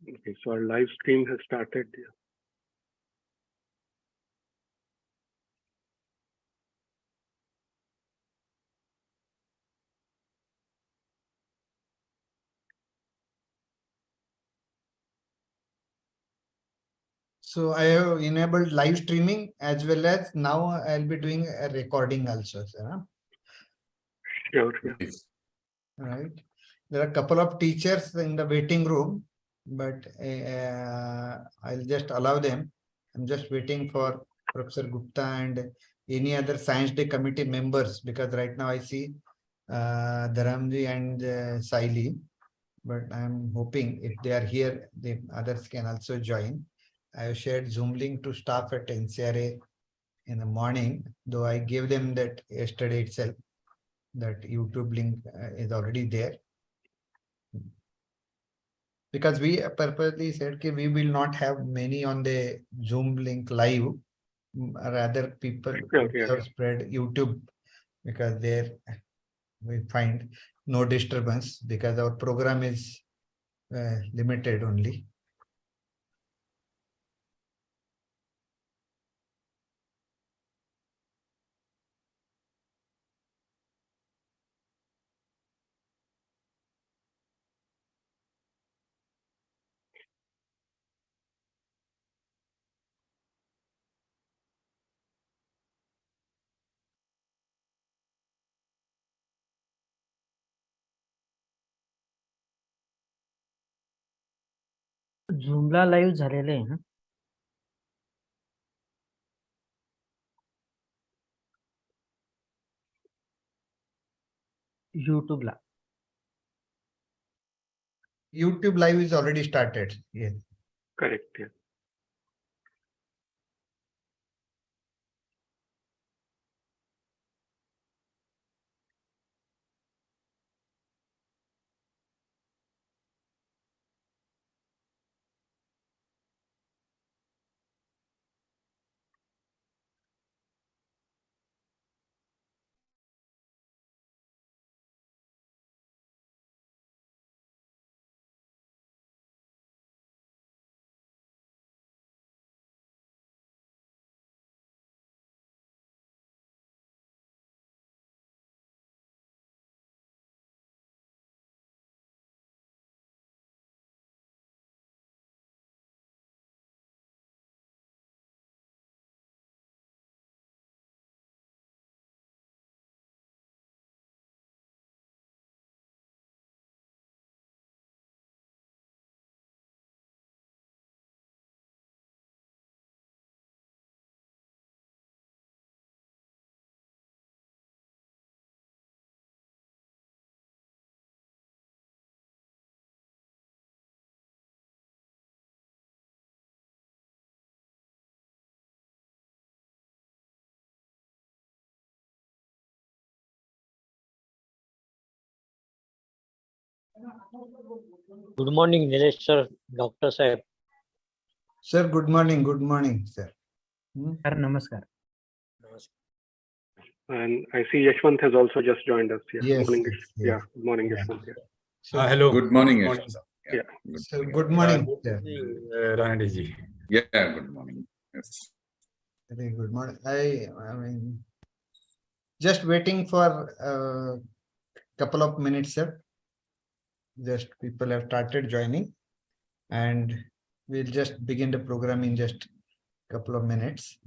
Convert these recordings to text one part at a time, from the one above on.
Okay, so our live stream has started. So I have enabled live streaming as well as now I'll be doing a recording also, sir. Sure, yeah. Right. There are a couple of teachers in the waiting room, but I'll just allow them. I'm just waiting for Professor Gupta and any other Science Day committee members, because right now I see Dharamji and Saili, but I'm hoping if they are here, the others can also join. I have shared Zoom link to staff at NCRA in the morning, though I gave them that yesterday itself, that YouTube link is already there. Because we purposely said that we will not have many on the Zoom link live, rather people have spread YouTube, because there we find no disturbance because our program is limited only. झूमला live झालेलं आहे ना YouTube ला YouTube live is already started. Yes. Correct. Yeah. Good morning, Nilesh sir, Dr. Saib. Sir, good morning. Good morning, sir. Sir नमस्कार. And I see Yashwant has also just joined us. Yeah. Yes, Morning. yes, yes. Yeah. Good morning, Yashwant. Yeah. So, Hello. Good morning. Good morning, Yashwant. sir. Yeah. so good morning, sir. Ranade ji. Yeah, good morning. Yes. Very good morning. I mean, just waiting for a couple of minutes, sir. Just people have started joining, and we'll just begin the program in just a couple of minutes.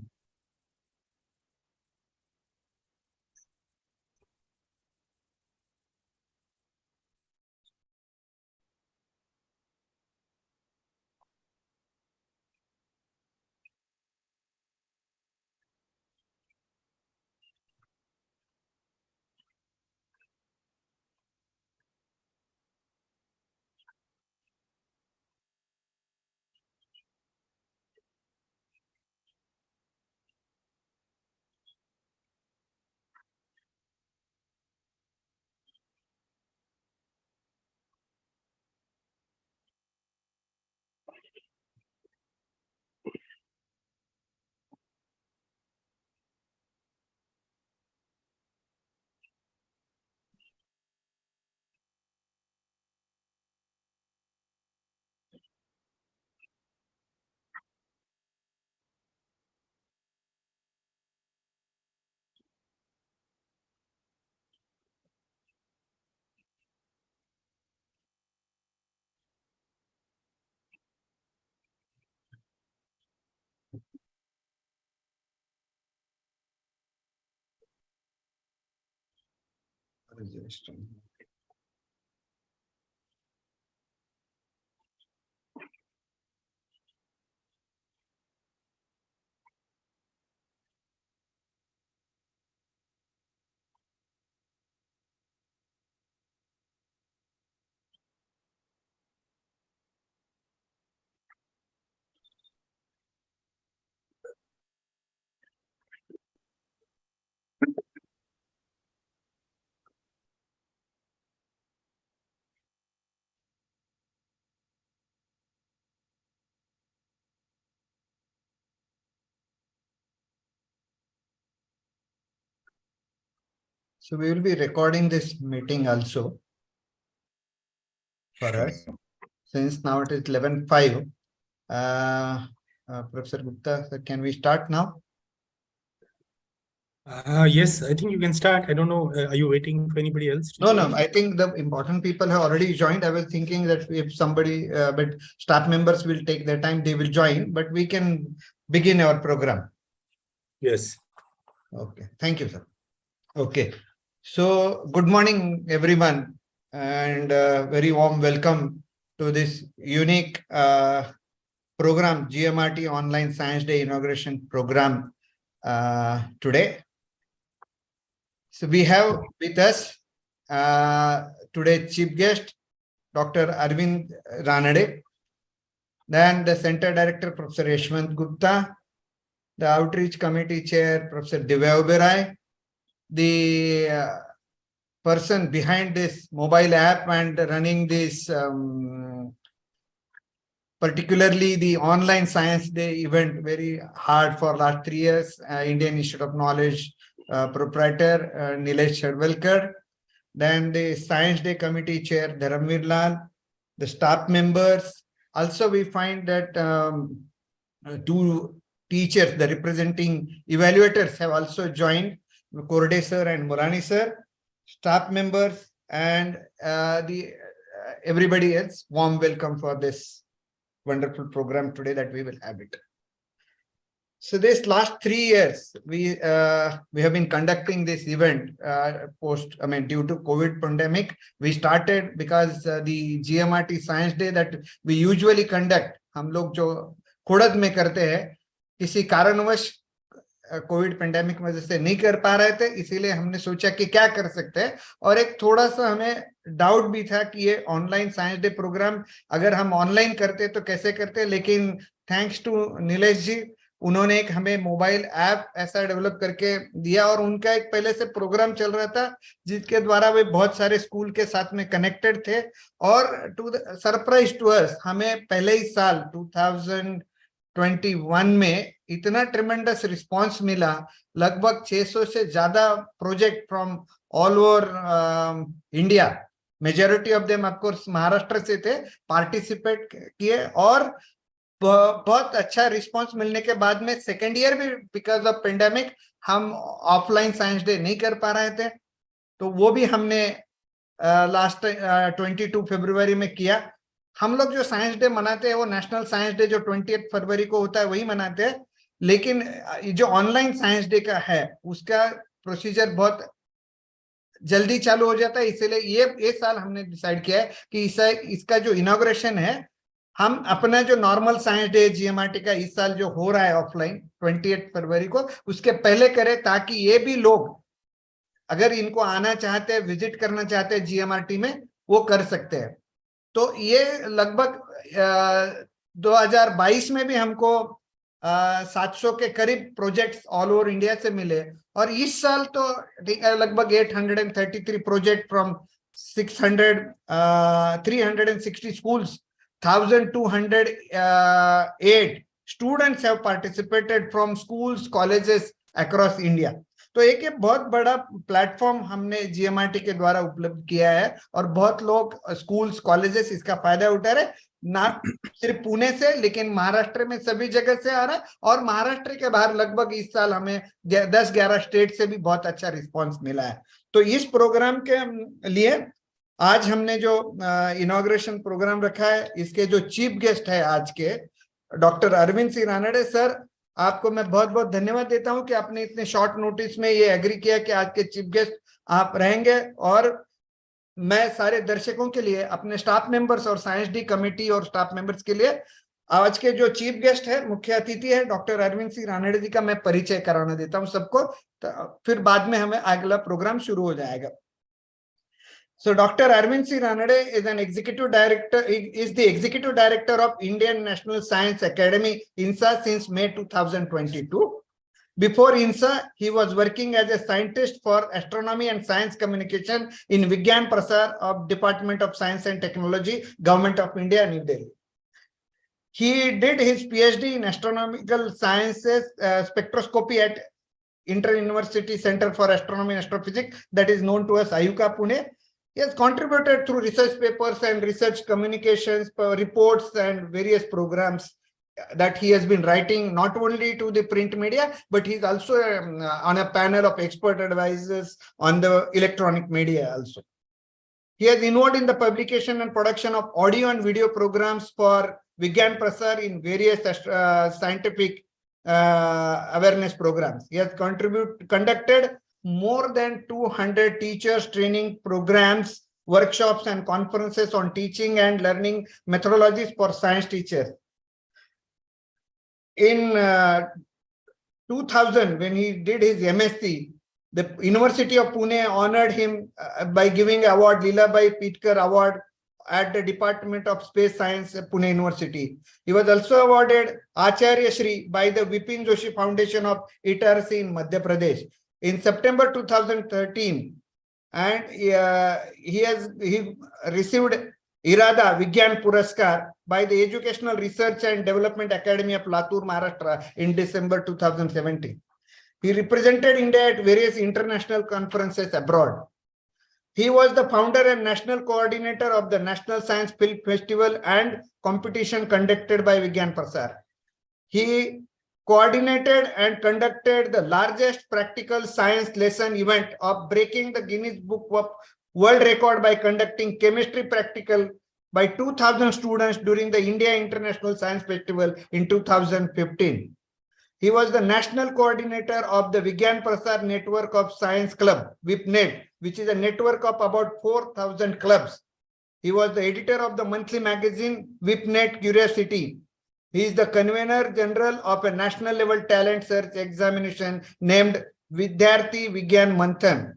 So we will be recording this meeting also for us. Since now it is 11:05. Professor Gupta, sir, can we start now? Yes, I think you can start. I don't know. Are you waiting for anybody else? No, no. I think the important people have already joined. I was thinking that if somebody, but staff members will take their time, they will join, but we can begin our program. Yes. Okay. Thank you, sir. Okay. So good morning, everyone, and very warm welcome to this unique program, GMRT Online Science Day Inauguration Program today. So we have with us today Chief Guest, Dr. Arvind Ranade, then the Center Director, Professor Yashwant Gupta, the Outreach Committee Chair, Professor Divya Oberoi, the person behind this mobile app and running this particularly the online science day event very hard for last 3 years, Indian Institute of Knowledge proprietor Nilesh Sharvelkar, then the Science Day Committee Chair Dharamveer Lal, the staff members. Also we find that two teachers, the representing evaluators have also joined, Korde sir and Mulani sir, staff members, and everybody else. Warm welcome for this wonderful program today that we will have it. So this last 3 years, we have been conducting this event due to COVID pandemic. We started because the GMRT Science Day that we usually conduct, हम लोग जो खुड़द में करते हैं, किसी कारणवश Covid pandemic वजह से नहीं कर पा रहे थे, इसीलिए हमने सोचा कि क्या कर सकते हैं, और एक थोड़ा सा हमें डाउट भी था कि ये ऑनलाइन साइंस डे प्रोग्राम अगर हम ऑनलाइन करते तो कैसे करते, लेकिन थैंक्स टू नीलेश जी, उन्होंने एक हमें मोबाइल ऐप ऐसा डेवलप करके दिया, और उनका एक पहले से प्रोग्राम चल रहा था जिसके द्वारा वे बहुत सारे स्कूल के साथ में कनेक्टेड थे, और टू सरप्राइज टू अस हमें पहले ही साल 2021 में इतना ट्रेमेंडस रिस्पांस मिला, लगभग 600 से ज्यादा project from all over India, majority of them of course Maharashtra से थे, पार्टिसिपेट किए, और बहुत अच्छा रिस्पांस मिलने के बाद में सेकेंड ईयर भी बिकॉज ऑफ पेंडेमिक हम ऑफलाइन साइंस डे नहीं कर पा रहे थे, तो वो भी हमने लास्ट 22 फरवरी में किया। हम लोग जो साइंस डे मनाते हैं वो नेशनल साइंस डे जो 28 फरवरी को होता है वही मनाते हैं, लेकिन जो ऑनलाइन साइंस डे का है उसका प्रोसीजर बहुत जल्दी चालू हो जाता है, इसीलिए ये साल हमने डिसाइड किया है कि इसका जो इनॉग्रेशन है हम अपना जो नॉर्मल साइंस डे जीएमआरटी का इस साल जो हो रहा है ऑफलाइन 28 फरवरी को, उसके पहले करें, ताकि ये भी लोग अगर इनको आना चाहते हैं, विजिट करना चाहते हैं जीएमआरटी में, वो कर सकते हैं। तो ये लगभग 2022 में भी हमको 700 के करीब प्रोजेक्ट्स ऑल ओवर इंडिया से मिले, और इस साल तो लगभग 833 project from 360 schools, 1208 students have participated from schools, colleges across India. तो एक बहुत बड़ा प्लेटफॉर्म हमने जीएमआरटी के द्वारा उपलब्ध किया है, और बहुत लोग स्कूल्स, कॉलेजेस इसका फायदा उठा रहे, ना सिर्फ पुणे से लेकिन महाराष्ट्र में सभी जगह से आ रहा है, और महाराष्ट्र के बाहर लगभग इस साल हमें 10-11 स्टेट से भी बहुत अच्छा रिस्पांस मिला है। तो इस प्रोग्राम के लिए आज हमने जो इनॉग्रेशन प्रोग्राम रखा है, इसके जो चीफ गेस्ट है आज के डॉक्टर अरविंद सिंह रानड़े सर, आपको मैं बहुत बहुत धन्यवाद देता हूं कि आपने इतने शॉर्ट नोटिस में ये एग्री किया कि आज के चीफ गेस्ट आप रहेंगे। और मैं सारे दर्शकों के लिए, अपने स्टाफ मेंबर्स और साइंस डी कमेटी और स्टाफ मेंबर्स के लिए आज के जो चीफ गेस्ट है, मुख्य अतिथि है डॉक्टर अरविंद सिंह रानड़े जी का मैं परिचय कराना देता हूं सबको, फिर बाद में हमें अगला प्रोग्राम शुरू हो जाएगा। So Dr. Arvind C. Ranade is an executive director, is the executive director of Indian National Science Academy, INSA, since May 2022. Before INSA, he was working as a scientist for astronomy and science communication in Vigyan Prasar of Department of Science and Technology, Government of India, New Delhi. He did his PhD in astronomical sciences, spectroscopy at Inter-University Center for Astronomy and Astrophysics, that is known to us IUCA Pune. He has contributed through research papers and research communications, reports, and various programs that he has been writing, not only to the print media, but he's also on a panel of expert advisors on the electronic media also. He has involved in the publication and production of audio and video programs for Vigyan Prasar in various scientific awareness programs. He has conducted more than 200 teachers training programs, workshops, and conferences on teaching and learning methodologies for science teachers. In 2000, when he did his MSc, the University of Pune honored him by giving award, Leelabai Pitkar Award, at the Department of Space Science, Pune University. He was also awarded Acharya Shri by the Vipin Joshi Foundation of Itarsi in Madhya Pradesh in September 2013, and he received Irada Vigyan Puraskar by the Educational Research and Development Academy of Latur, Maharashtra in December 2017. He represented India at various international conferences abroad. He was the founder and national coordinator of the National Science Film Festival and competition conducted by Vigyan Prasar. He coordinated and conducted the largest practical science lesson event of breaking the Guinness Book of World Record by conducting chemistry practical by 2,000 students during the India International Science Festival in 2015. He was the national coordinator of the Vigyan Prasar Network of Science Club, VIPNet, which is a network of about 4,000 clubs. He was the editor of the monthly magazine VIPNet Curiosity. He is the convener general of a national level talent search examination named Vidyarthi Vigyan Manthan.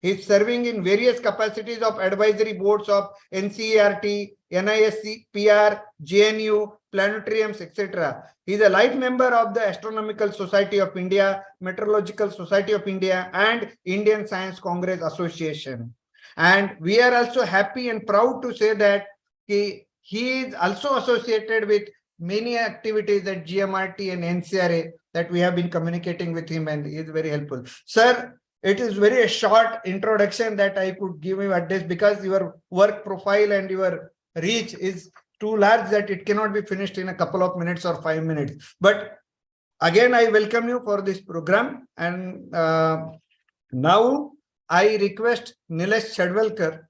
He is serving in various capacities of advisory boards of NCERT, NISC, PR, JNU, planetariums, etc. He is a life member of the Astronomical Society of India, Meteorological Society of India, and Indian Science Congress Association. And we are also happy and proud to say that he is also associated with many activities at GMRT and NCRA that we have been communicating with him, and he is very helpful. Sir, it is very a short introduction that I could give you at this, because your work profile and your reach is too large that it cannot be finished in a couple of minutes or 5 minutes. But again, I welcome you for this program. And now I request Nilesh Chadwalkar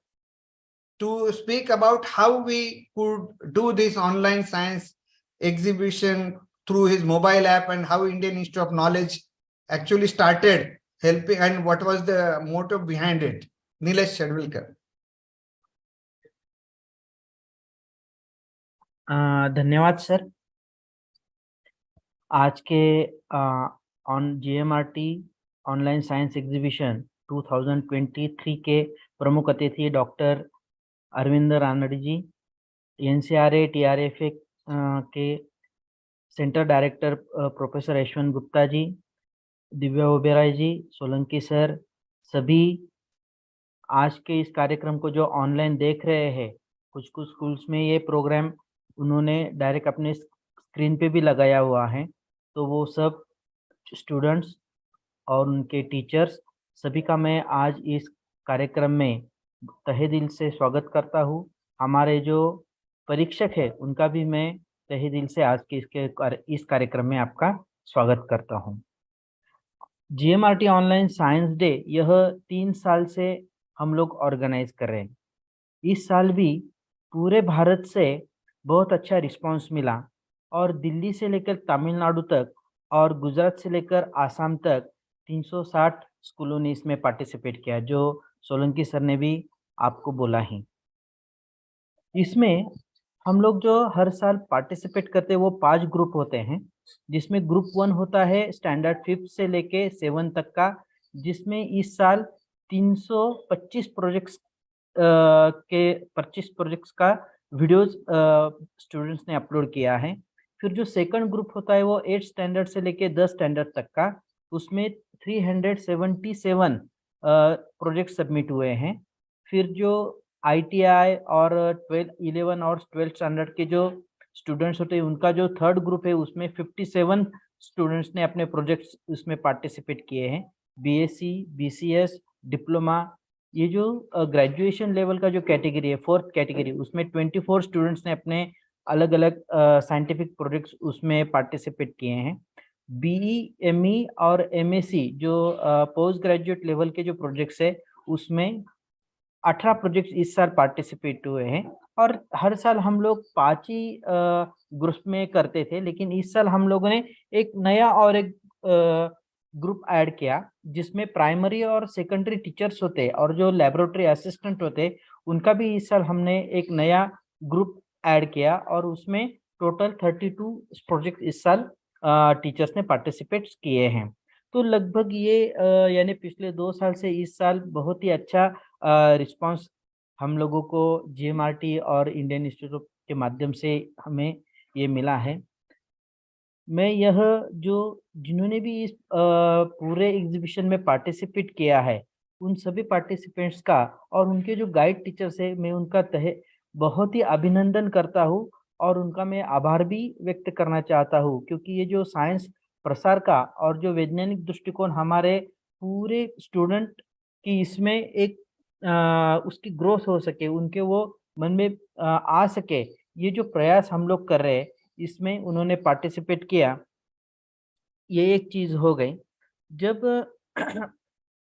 to speak about how we could do this online science exhibition through his mobile app, and how Indian Institute of Knowledge actually started helping, and what was the motive behind it. Nilesh Chadwalkar. धन्यवाद sir. आज के on GMRT online science exhibition 2023 के प्रमुख अतिथि doctor Arvind Ranade ji, NCRA TRFA के centre director professor Yashwant Gupta ji, Divya Oberoi ji, Solanki sir, सभी आज के इस कार्यक्रम को जो ऑनलाइन देख रहे हैं, कुछ स्कूल्स में ये प्रोग्राम उन्होंने डायरेक्ट अपने स्क्रीन पे भी लगाया हुआ है, तो वो सब स्टूडेंट्स और उनके टीचर्स सभी का मैं आज इस कार्यक्रम में तहे दिल से स्वागत करता हूँ। हमारे जो परीक्षक है उनका भी मैं तहे दिल से आज के इस कार्यक्रम में आपका स्वागत करता हूँ। GMRT ऑनलाइन साइंस डे यह 3 साल से हम लोग ऑर्गेनाइज कर रहे हैं। इस साल भी पूरे भारत से बहुत अच्छा रिस्पांस मिला, और दिल्ली से लेकर तमिलनाडु तक और गुजरात से लेकर आसाम तक 360 स्कूलों ने इसमें पार्टिसिपेट किया, जो सोलंकी सर ने भी आपको बोला ही। इसमें हम लोग जो हर साल पार्टिसिपेट करते हैं वो 5 ग्रुप होते हैं, जिसमें ग्रुप 1 होता है स्टैंडर्ड 5th से लेके 7 तक का, जिसमें इस साल 325 प्रोजेक्ट्स के 25 प्रोजेक्ट्स का वीडियोस स्टूडेंट्स ने अपलोड किया है। फिर जो सेकंड ग्रुप होता है वो 8 स्टैंडर्ड से लेके 10 स्टैंडर्ड तक का, उसमें 377 प्रोजेक्ट सबमिट हुए हैं। फिर जो ITI और 11 और 12 स्टैंडर्ड के जो स्टूडेंट्स होते हैं उनका जो थर्ड ग्रुप है उसमें 57 स्टूडेंट्स ने अपने प्रोजेक्ट्स उसमें पार्टिसिपेट किए हैं। BSc, BCS, डिप्लोमा, ये जो ग्रेजुएशन लेवल का जो कैटेगरी है, 4th कैटेगरी, उसमें 24 स्टूडेंट्स ने अपने अलग अलग साइंटिफिक प्रोजेक्ट्स उसमें पार्टिसिपेट किए हैं। BE, ME और MSc जो पोस्ट ग्रेजुएट लेवल के जो प्रोजेक्ट्स है उसमें 18 प्रोजेक्ट्स इस साल पार्टिसिपेट हुए हैं। और हर साल हम लोग 5 ही ग्रुप में करते थे, लेकिन इस साल हम लोगों ने एक नया और एक ग्रुप ऐड किया, जिसमें प्राइमरी और सेकेंडरी टीचर्स होते और जो लेबोरेटरी असिस्टेंट होते उनका भी इस साल हमने एक नया ग्रुप ऐड किया, और उसमें टोटल 32 प्रोजेक्ट इस साल टीचर्स ने पार्टिसिपेट किए हैं। तो लगभग ये यानी पिछले 2 साल से इस साल बहुत ही अच्छा रिस्पांस हम लोगों को GMRT और इंडियन इंस्टीट्यूट के माध्यम से हमें ये मिला है। मैं यह जो जिन्होंने भी इस पूरे एग्जीबिशन में पार्टिसिपेट किया है उन सभी पार्टिसिपेंट्स का और उनके जो गाइड टीचर्स है, मैं उनका बहुत ही अभिनंदन करता हूँ और उनका मैं आभार भी व्यक्त करना चाहता हूँ, क्योंकि ये जो साइंस प्रसार का और जो वैज्ञानिक दृष्टिकोण हमारे पूरे स्टूडेंट की इसमें एक उसकी ग्रोथ हो सके, उनके वो मन में आ सके, ये जो प्रयास हम लोग कर रहे हैं इसमें उन्होंने पार्टिसिपेट किया, ये एक चीज हो गई। जब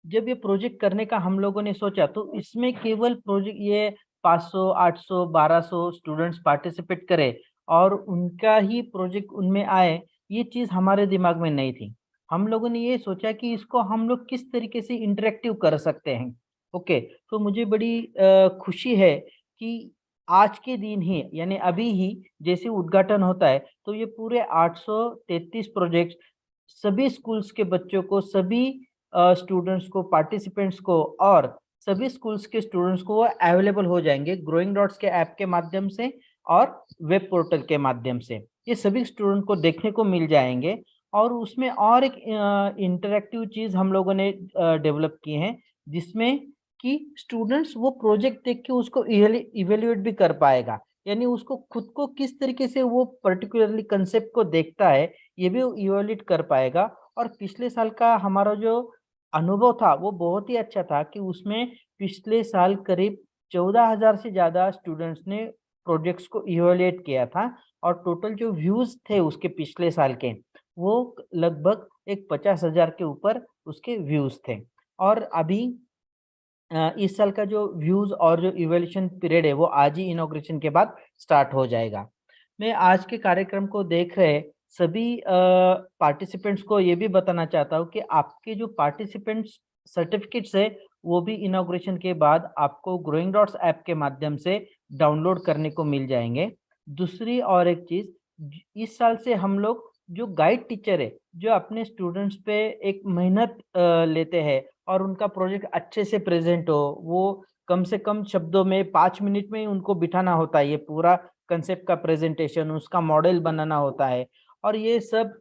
जब ये प्रोजेक्ट करने का हम लोगों ने सोचा तो इसमें केवल प्रोजेक्ट ये 500, 800, 1200 स्टूडेंट्स पार्टिसिपेट करे और उनका ही प्रोजेक्ट उनमें आए, ये चीज हमारे दिमाग में नहीं थी। हम लोगों ने ये सोचा कि इसको हम लोग किस तरीके से इंटरेक्टिव कर सकते हैं। ओके, तो मुझे बड़ी खुशी है कि आज के दिन ही यानी अभी ही जैसे उद्घाटन होता है तो ये पूरे 833 प्रोजेक्ट सभी स्कूल्स के बच्चों को, सभी स्टूडेंट्स को, पार्टिसिपेंट्स को और सभी स्कूल्स के स्टूडेंट्स को वो अवेलेबल हो जाएंगे ग्रोइंग डॉट्स के ऐप के माध्यम से और वेब पोर्टल के माध्यम से। ये सभी स्टूडेंट को देखने को मिल जाएंगे। और उसमें और एक इंटरेक्टिव चीज हम लोगों ने डेवलप की है, जिसमें कि स्टूडेंट्स वो प्रोजेक्ट देख के उसको इवेल्युएट भी कर पाएगा, यानी उसको खुद को किस तरीके से वो पर्टिकुलरली कंसेप्ट को देखता है ये भी इवेल्युएट कर पाएगा। और पिछले साल का हमारा जो अनुभव था वो बहुत ही अच्छा था कि उसमें पिछले साल करीब 14,000 से ज्यादा स्टूडेंट्स ने प्रोजेक्ट्स को इवेल्युएट किया था, और टोटल जो व्यूज थे उसके पिछले साल के वो लगभग एक 50,000 के ऊपर उसके व्यूज थे। और अभी इस साल का जो व्यूज और जो इवैल्यूएशन पीरियड है वो आज ही इनॉग्रेशन के बाद स्टार्ट हो जाएगा। मैं आज के कार्यक्रम को देख रहे सभी पार्टिसिपेंट्स को ये भी बताना चाहता हूँ कि आपके जो पार्टिसिपेंट्स सर्टिफिकेट्स है वो भी इनॉग्रेशन के बाद आपको ग्रोइंग डॉट्स ऐप के माध्यम से डाउनलोड करने को मिल जाएंगे। दूसरी और एक चीज, इस साल से हम लोग जो गाइड टीचर है जो अपने स्टूडेंट्स पे एक मेहनत लेते हैं और उनका प्रोजेक्ट अच्छे से प्रेजेंट हो, वो कम से कम शब्दों में 5 मिनट में ही उनको बिठाना होता है, ये पूरा कंसेप्ट का प्रेजेंटेशन, उसका मॉडल बनाना होता है, और ये सब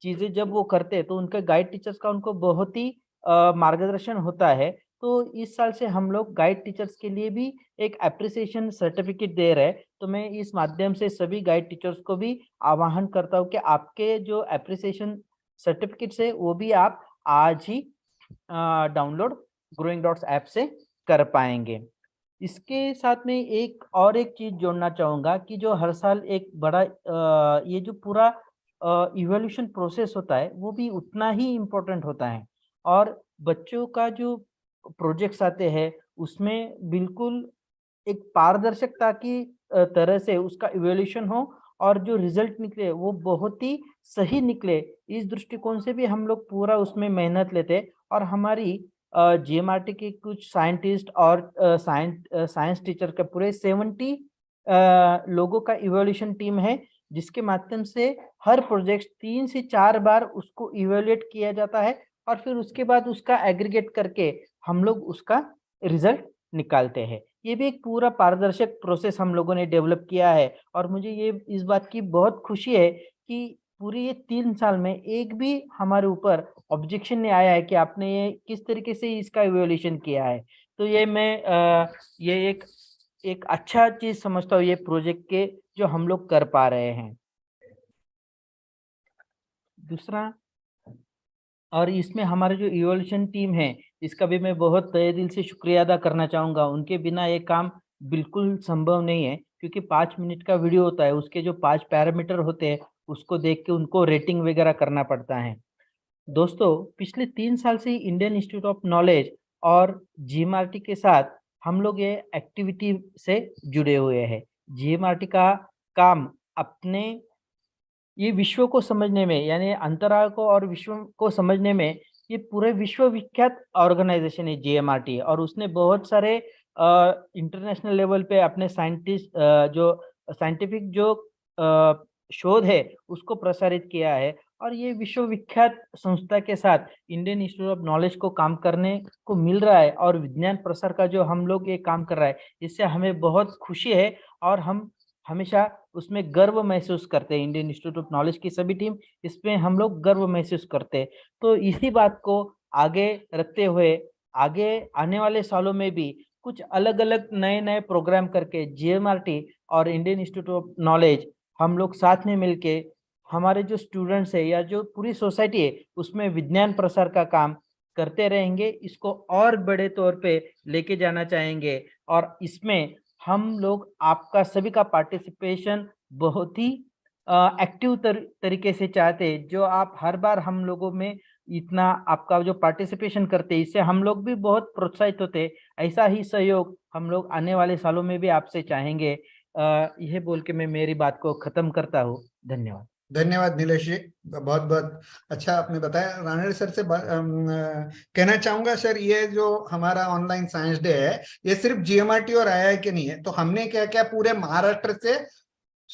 चीजें जब वो करते हैं तो उनके गाइड टीचर्स का उनको बहुत ही मार्गदर्शन होता है। तो इस साल से हम लोग गाइड टीचर्स के लिए भी एक अप्रिसिएशन सर्टिफिकेट दे रहे हैं। तो मैं इस माध्यम से सभी गाइड टीचर्स को भी आह्वान करता हूँ कि आपके जो अप्रिसिएशन सर्टिफिकेट्स है वो भी आप आज ही डाउनलोड ग्रोइंग डॉट्स ऐप से कर पाएंगे। इसके साथ में एक और एक चीज जोड़ना चाहूंगा कि जो हर साल एक बड़ा ये जो पूरा इवोल्यूशन प्रोसेस होता है वो भी उतना ही इम्पोर्टेंट होता है, और बच्चों का जो प्रोजेक्ट्स आते हैं उसमें बिल्कुल एक पारदर्शिकता की तरह से उसका इवोल्यूशन हो और जो रिजल्ट निकले वो बहुत ही सही निकले, इस दृष्टिकोण से भी हम लोग पूरा उसमें मेहनत लेते हैं। और हमारी GMRT के कुछ साइंटिस्ट और साइंस टीचर के पूरे 70 लोगों का इवोल्यूशन टीम है, जिसके माध्यम से हर प्रोजेक्ट 3 से 4 बार उसको इवेल्युएट किया जाता है और फिर उसके बाद उसका एग्रीगेट करके हम लोग उसका रिजल्ट निकालते हैं। ये भी एक पूरा पारदर्शक प्रोसेस हम लोगों ने डेवलप किया है और मुझे ये इस बात की बहुत खुशी है कि पूरे ये 3 साल में एक भी हमारे ऊपर ऑब्जेक्शन नहीं आया है कि आपने ये किस तरीके से इसका इवैल्यूएशन किया है। तो ये मैं ये एक अच्छा चीज समझता हूँ ये प्रोजेक्ट के जो हम लोग कर पा रहे हैं। दूसरा, और इसमें हमारे जो इवोल्यूशन टीम है, इसका भी मैं बहुत तहे दिल से शुक्रिया अदा करना चाहूँगा। उनके बिना ये काम बिल्कुल संभव नहीं है, क्योंकि 5 मिनट का वीडियो होता है, उसके जो 5 पैरामीटर होते हैं, उसको देख के उनको रेटिंग वगैरह करना पड़ता है। दोस्तों, पिछले 3 साल से इंडियन इंस्टीट्यूट ऑफ नॉलेज और GMRT के साथ हम लोग ये एक्टिविटी से जुड़े हुए हैं। GMRT का काम अपने ये विश्व को समझने में, यानी अंतराल को और विश्व को समझने में, ये पूरे विश्व विख्यात ऑर्गेनाइजेशन है GMRT, और उसने बहुत सारे इंटरनेशनल लेवल पे अपने साइंटिस्ट जो साइंटिफिक जो शोध है उसको प्रसारित किया है। और ये विश्व विख्यात संस्था के साथ इंडियन इंस्टीट्यूट ऑफ नॉलेज को काम करने को मिल रहा है और विज्ञान प्रसार का जो हम लोग ये काम कर रहा है, इससे हमें बहुत खुशी है और हम हमेशा उसमें गर्व महसूस करते हैं। इंडियन इंस्टीट्यूट ऑफ नॉलेज की सभी टीम, इसमें हम लोग गर्व महसूस करते हैं। तो इसी बात को आगे रखते हुए आगे आने वाले सालों में भी कुछ अलग अलग नए नए प्रोग्राम करके GMRT और इंडियन इंस्टीट्यूट ऑफ नॉलेज हम लोग साथ में मिलके हमारे जो स्टूडेंट्स है या जो पूरी सोसाइटी है उसमें विज्ञान प्रसार का काम करते रहेंगे। इसको और बड़े तौर पे लेके जाना चाहेंगे और इसमें हम लोग आपका सभी का पार्टिसिपेशन बहुत ही एक्टिव तरीके से चाहते हैं। जो आप हर बार हम लोगों में इतना आपका जो पार्टिसिपेशन करते हैं, इससे हम लोग भी बहुत प्रोत्साहित होते हैं। ऐसा ही सहयोग हम लोग आने वाले सालों में भी आपसे चाहेंगे। यह बोल के मैं मेरी बात को खत्म करता हूँ। धन्यवाद। धन्यवाद नीलेश जी, बहुत बहुत अच्छा आपने बताया। रानड़े सर से कहना चाहूंगा सर, ये जो हमारा ऑनलाइन साइंस डे है, ये सिर्फ GMRT और IIT के नहीं है। तो हमने क्या क्या पूरे महाराष्ट्र से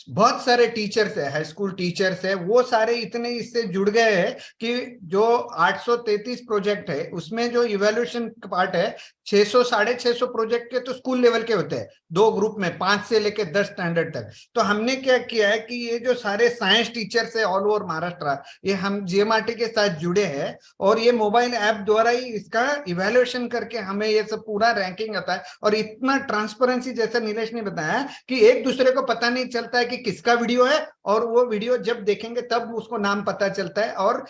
बहुत सारे टीचर्स है, हाई स्कूल टीचर्स है, वो सारे इतने इससे जुड़ गए हैं कि जो 833 प्रोजेक्ट है उसमें जो इवैल्यूएशन पार्ट है 600 650 प्रोजेक्ट के तो स्कूल लेवल के होते हैं, 2 ग्रुप में 5 से लेके 10 स्टैंडर्ड तक। तो हमने क्या किया है कि ये जो सारे साइंस टीचर्स है ऑल ओवर महाराष्ट्र, ये हम GMRT के साथ जुड़े हैं और ये मोबाइल ऐप द्वारा ही इसका इवैल्यूएशन करके हमें ये सब पूरा रैंकिंग आता है। और इतना ट्रांसपेरेंसी, जैसा नीलेश ने बताया कि एक दूसरे को पता नहीं चलता है कि किसका वीडियो है, और वो वीडियो जब देखेंगे तब उसको नाम पता चलता है। और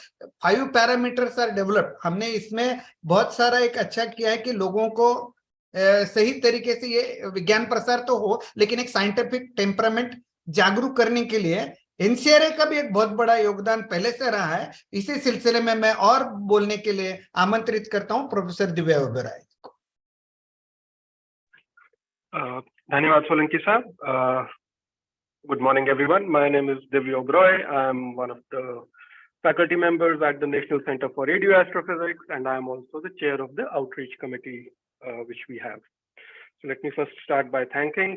5 पैरामीटर्स आर डेवलप्ड। हमने इसमें बहुत सारा एक अच्छा किया है कि लोगों को सही तरीके से ये विज्ञान प्रसार तो हो, लेकिन एक साइंटिफिक टेम्परामेंट जागरूक करने के लिए NCRA का भी एक बहुत बड़ा योगदान पहले से रहा है। इसी सिलसिले में मैं और बोलने के लिए आमंत्रित करता हूं प्रोफेसर दिव्या ओबेरॉय को। धन्यवाद सोलंकी साहब। Good morning, everyone. My name is Divya Oberoi. I'm one of the faculty members at the National Center for Radio Astrophysics, and I'm also the chair of the outreach committee which we have. So let me first start by thanking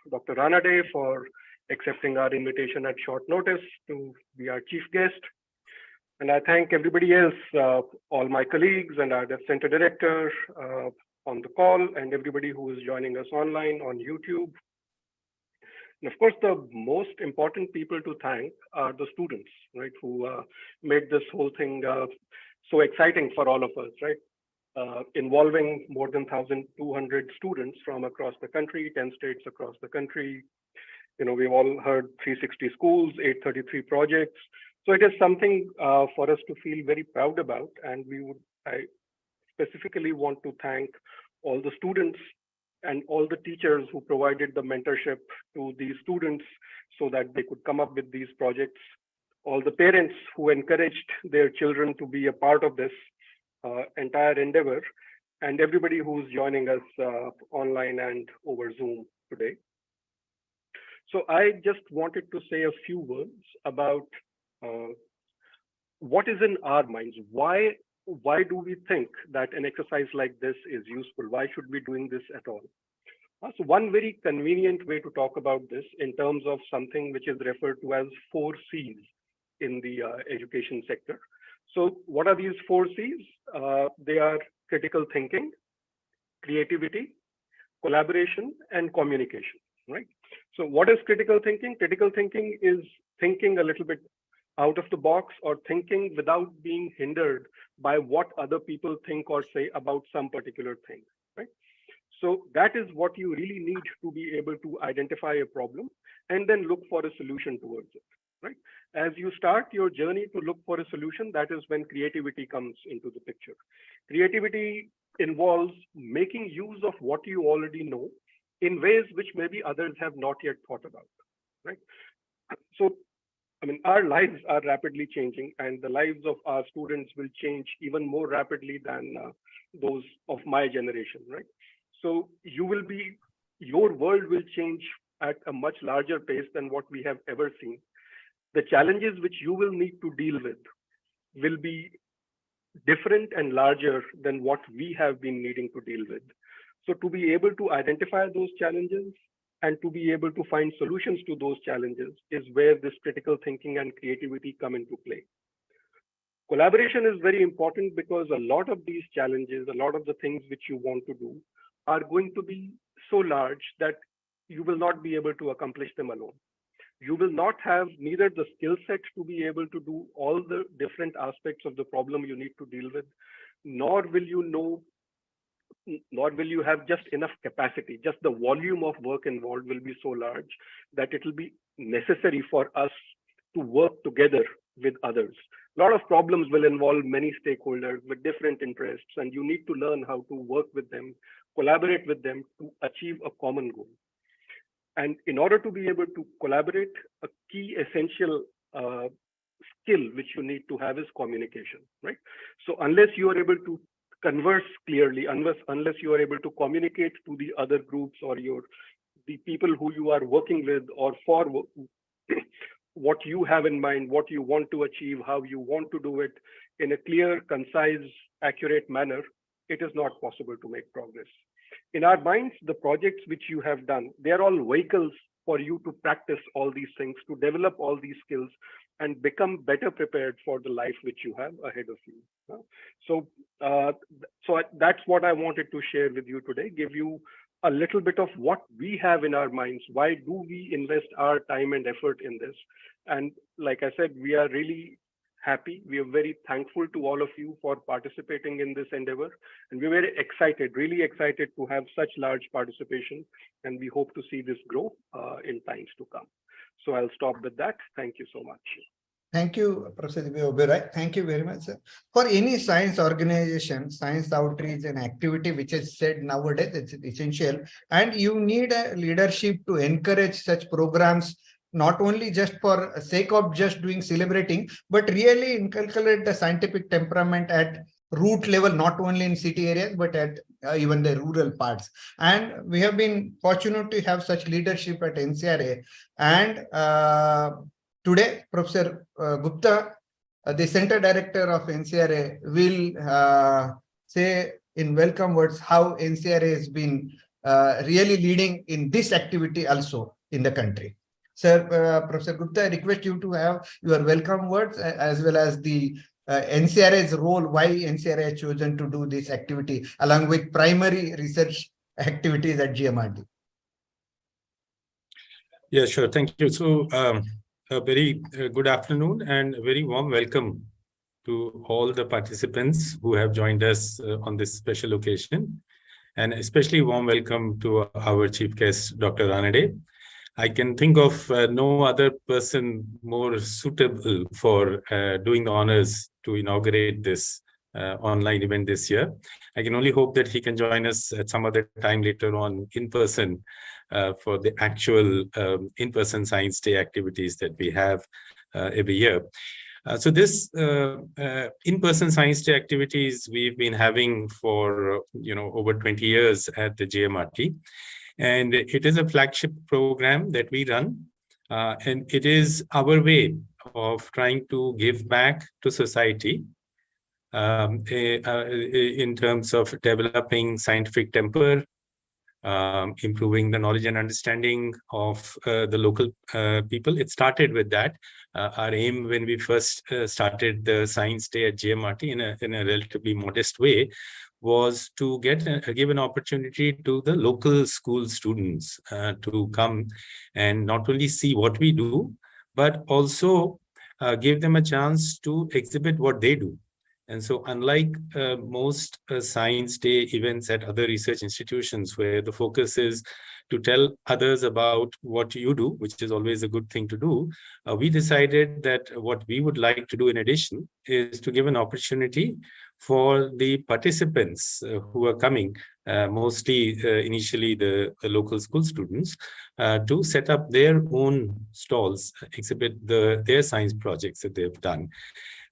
Dr. Ranade for accepting our invitation at short notice to be our chief guest. And I thank everybody else, all my colleagues and our center director on the call, and everybody who is joining us online on YouTube. And of course, the most important people to thank are the students, right, who made this whole thing so exciting for all of us, right? Involving more than 1,200 students from across the country, 10 states across the country. You know, we've all heard 360 schools, 833 projects. So it is something for us to feel very proud about. And I specifically want to thank all the students and all the teachers who provided the mentorship to these students so that they could come up with these projects, all the parents who encouraged their children to be a part of this entire endeavor, and everybody who's joining us online and over Zoom today. So I just wanted to say a few words about what is in our minds. Why why do we think that an exercise like this is useful? Why should we be doing this at all? So one very convenient way to talk about this in terms of something which is referred to as 4 C's in the education sector. So what are these 4 C's? They are critical thinking, creativity, collaboration, and communication, right? So what is critical thinking? Critical thinking is thinking a little bit out of the box, or thinking without being hindered by what other people think or say about some particular thing, right? So that is what you really need to be able to identify a problem and then look for a solution towards it, right? As you start your journey to look for a solution, that is when creativity comes into the picture. Creativity involves making use of what you already know in ways which maybe others have not yet thought about, right? So, I mean, our lives are rapidly changing, and the lives of our students will change even more rapidly than those of my generation, right? So your world will change at a much larger pace than what we have ever seen. The challenges which you will need to deal with will be different and larger than what we have been needing to deal with. So to be able to identify those challenges and to be able to find solutions to those challenges is where this critical thinking and creativity come into play. Collaboration is very important because a lot of these challenges, a lot of the things which you want to do are going to be so large that you will not be able to accomplish them alone. You will not have neither the skill set to be able to do all the different aspects of the problem you need to deal with, nor will you have just enough capacity. Just the volume of work involved will be so large that it will be necessary for us to work together with others. A lot of problems will involve many stakeholders with different interests, and you need to learn how to work with them, collaborate with them to achieve a common goal. And in order to be able to collaborate, a key essential skill which you need to have is communication, right? So unless you are able to converse clearly, unless you are able to communicate to the other groups or the people who you are working with, or for what you have in mind, what you want to achieve, how you want to do it in a clear, concise, accurate manner, it is not possible to make progress. In our minds, the projects which you have done, they are all vehicles for you to practice all these things, to develop all these skills and become better prepared for the life which you have ahead of you. So that's what I wanted to share with you today, give you a little bit of what we have in our minds. Why do we invest our time and effort in this? And like I said, we are really happy. We are very thankful to all of you for participating in this endeavor. And we're very excited, really excited to have such large participation. And we hope to see this grow in times to come. So I'll stop with that. Thank you so much. Thank you, Professor Oberoi. Thank you very much, sir. For any science organization, science outreach and activity, which is said nowadays, it's essential. And you need a leadership to encourage such programs, not only just for sake of just doing celebrating, but really inculcate the scientific temperament at root level, not only in city areas, but at even the rural parts. And we have been fortunate to have such leadership at NCRA. And today, Professor Gupta, the Center Director of NCRA, will say in welcome words how NCRA has been really leading in this activity also in the country. Sir, Professor Gupta, I request you to have your welcome words as well as the NCRA's role, why NCRA has chosen to do this activity along with primary research activities at GMRT. Yeah, sure. Thank you. So, a very good afternoon and a very warm welcome to all the participants who have joined us on this special occasion, and especially warm welcome to our chief guest, Dr. Ranade. I can think of no other person more suitable for doing the honors to inaugurate this online event this year. I can only hope that he can join us at some other time later on in person for the actual in-person Science Day activities that we have every year. So this in-person Science Day activities we've been having for over 20 years at the GMRT. And it is a flagship program that we run. And it is our way of trying to give back to society in terms of developing scientific temper, improving the knowledge and understanding of the local people. It started with that. Our aim when we first started the Science Day at GMRT in a relatively modest way was to give an opportunity to the local school students to come and not only see what we do, but also give them a chance to exhibit what they do. And so unlike most Science Day events at other research institutions where the focus is to tell others about what you do, which is always a good thing to do, we decided that what we would like to do in addition is to give an opportunity for the participants who are coming, mostly initially the local school students, to set up their own stalls, exhibit their science projects that they've done.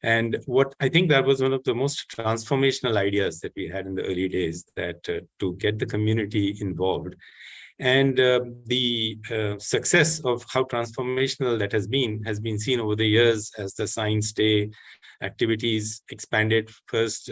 And what I think that was one of the most transformational ideas that we had in the early days, that to get the community involved. And the success of how transformational that has been seen over the years as the Science Day activities expanded. First,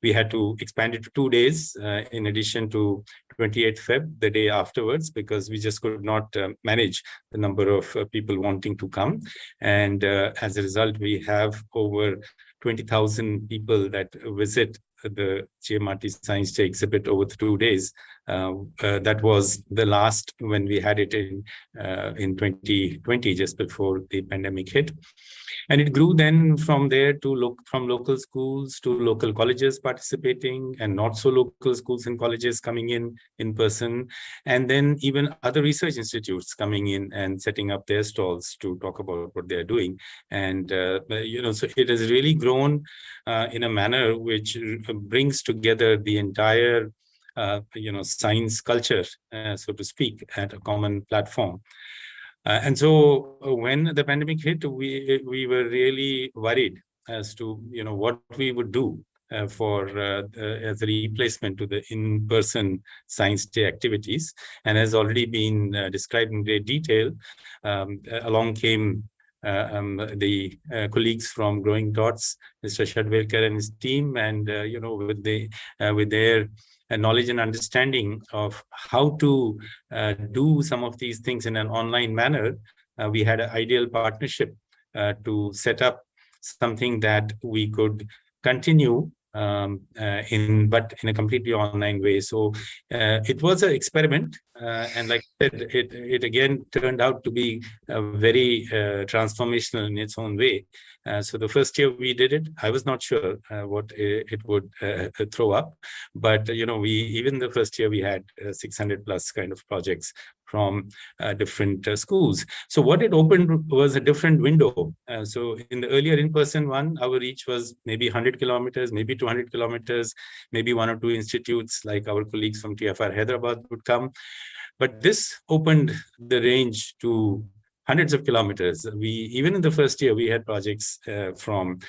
we had to expand it to 2 days in addition to 28th Feb, the day afterwards, because we just could not manage the number of people wanting to come. And as a result, we have over 20,000 people that visit the GMRT Science Day exhibit over the 2 days. That was the last when we had it in 2020, just before the pandemic hit. And it grew then from there to from local schools to local colleges participating, and not so local schools and colleges coming in person, and then even other research institutes coming in and setting up their stalls to talk about what they're doing. And so it has really grown in a manner which brings together the entire science culture, so to speak, at a common platform. And so when the pandemic hit, we were really worried as to what we would do as a replacement to the in-person Science Day activities. And as already been described in great detail, along came the colleagues from Growing Dots, Mr. Shadwelkar and his team, and with their knowledge and understanding of how to do some of these things in an online manner, we had an ideal partnership to set up something that we could continue but in a completely online way. So it was an experiment, and like I said, it again turned out to be very transformational in its own way. So the first year we did it, I was not sure what it would throw up, but even the first year we had 600 plus kind of projects from different schools. So what it opened was a different window. So in the earlier in-person one, our reach was maybe 100 kilometers, maybe 200 kilometers, maybe 1 or 2 institutes like our colleagues from TFR Hyderabad would come. But this opened the range to hundreds of kilometers. Even in the first year, we had projects from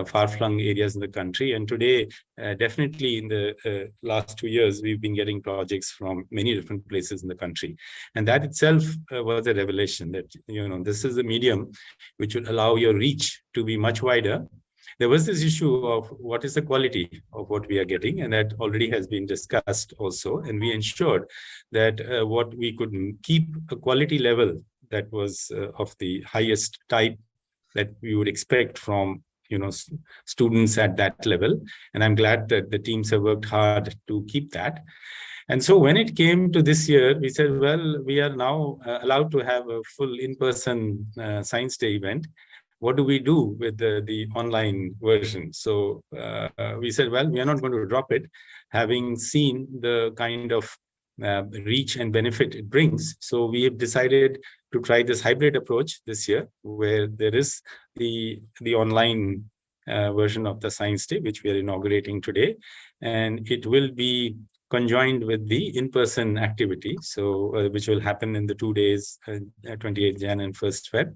far-flung areas in the country. And today, definitely in the last 2 years, we've been getting projects from many different places in the country. And that itself was a revelation that, this is a medium which would allow your reach to be much wider. There was this issue of what is the quality of what we are getting, and that already has been discussed also. And we ensured that what we could keep a quality level that was of the highest type that we would expect from students at that level. And I'm glad that the teams have worked hard to keep that. And so when it came to this year, we said, well, we are now allowed to have a full in-person Science Day event. What do we do with the online version? So we said, well, we are not going to drop it, having seen the kind of reach and benefit it brings. So we have decided to try this hybrid approach this year, where there is the online version of the Science Day, which we are inaugurating today, and it will be conjoined with the in-person activity, so which will happen in the 2 days, 28th Jan and 1st Feb.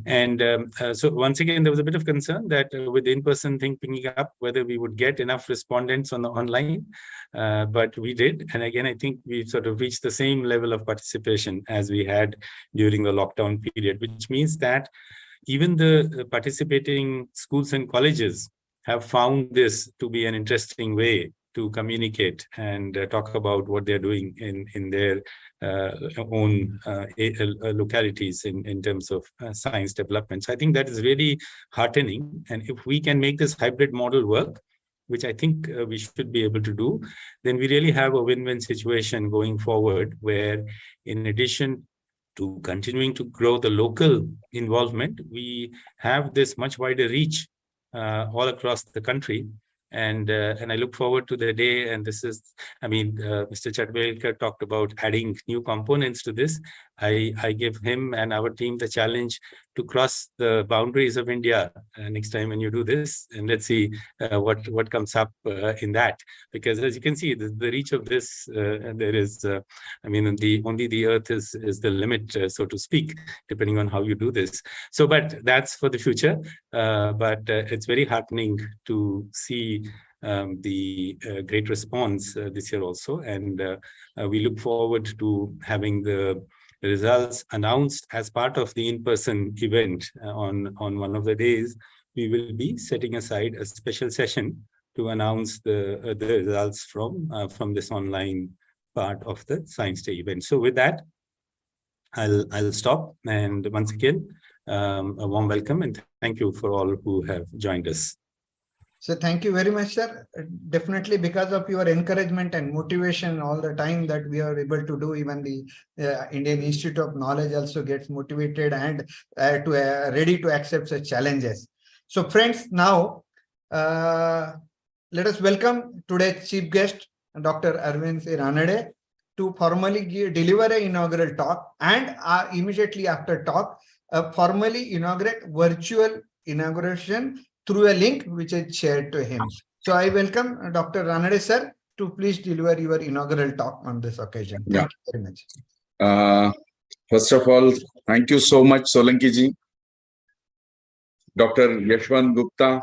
And so once again, there was a bit of concern that with the in-person thing picking up, whether we would get enough respondents on the online, but we did. And again, I think we sort of reached the same level of participation as we had during the lockdown period, which means that even the participating schools and colleges have found this to be an interesting way to communicate and talk about what they're doing in their own localities in terms of science development. So I think that is really heartening. And if we can make this hybrid model work, which I think we should be able to do, then we really have a win-win situation going forward, where in addition to continuing to grow the local involvement, we have this much wider reach all across the country. And I look forward to the day. And this is, I mean, Mr. Chatwalkar talked about adding new components to this. I give him and our team the challenge to cross the boundaries of India next time when you do this, and let's see what comes up in that. Because as you can see, the reach of this, there is, I mean, only the earth is the limit, so to speak, depending on how you do this. So, but that's for the future. But it's very heartening to see the great response this year also. And we look forward to having the results announced as part of the in-person event on one of the days. We will be setting aside a special session to announce the results from this online part of the Science Day event. So with that, I'll stop. And once again, a warm welcome and thank you for all who have joined us. So thank you very much, sir. Definitely because of your encouragement and motivation all the time that we are able to do, even the Indian Institute of Knowledge also gets motivated and ready to accept such challenges. So friends, now let us welcome today's chief guest, Dr. Arvind Ranade, to formally deliver an inaugural talk, and immediately after talk, formally inaugurate virtual inauguration through a link which is shared to him. So I welcome Dr. Ranade sir to please deliver your inaugural talk on this occasion. Thank you very much. First of all, thank you so much, Solanki ji. Dr. Yashwant Gupta,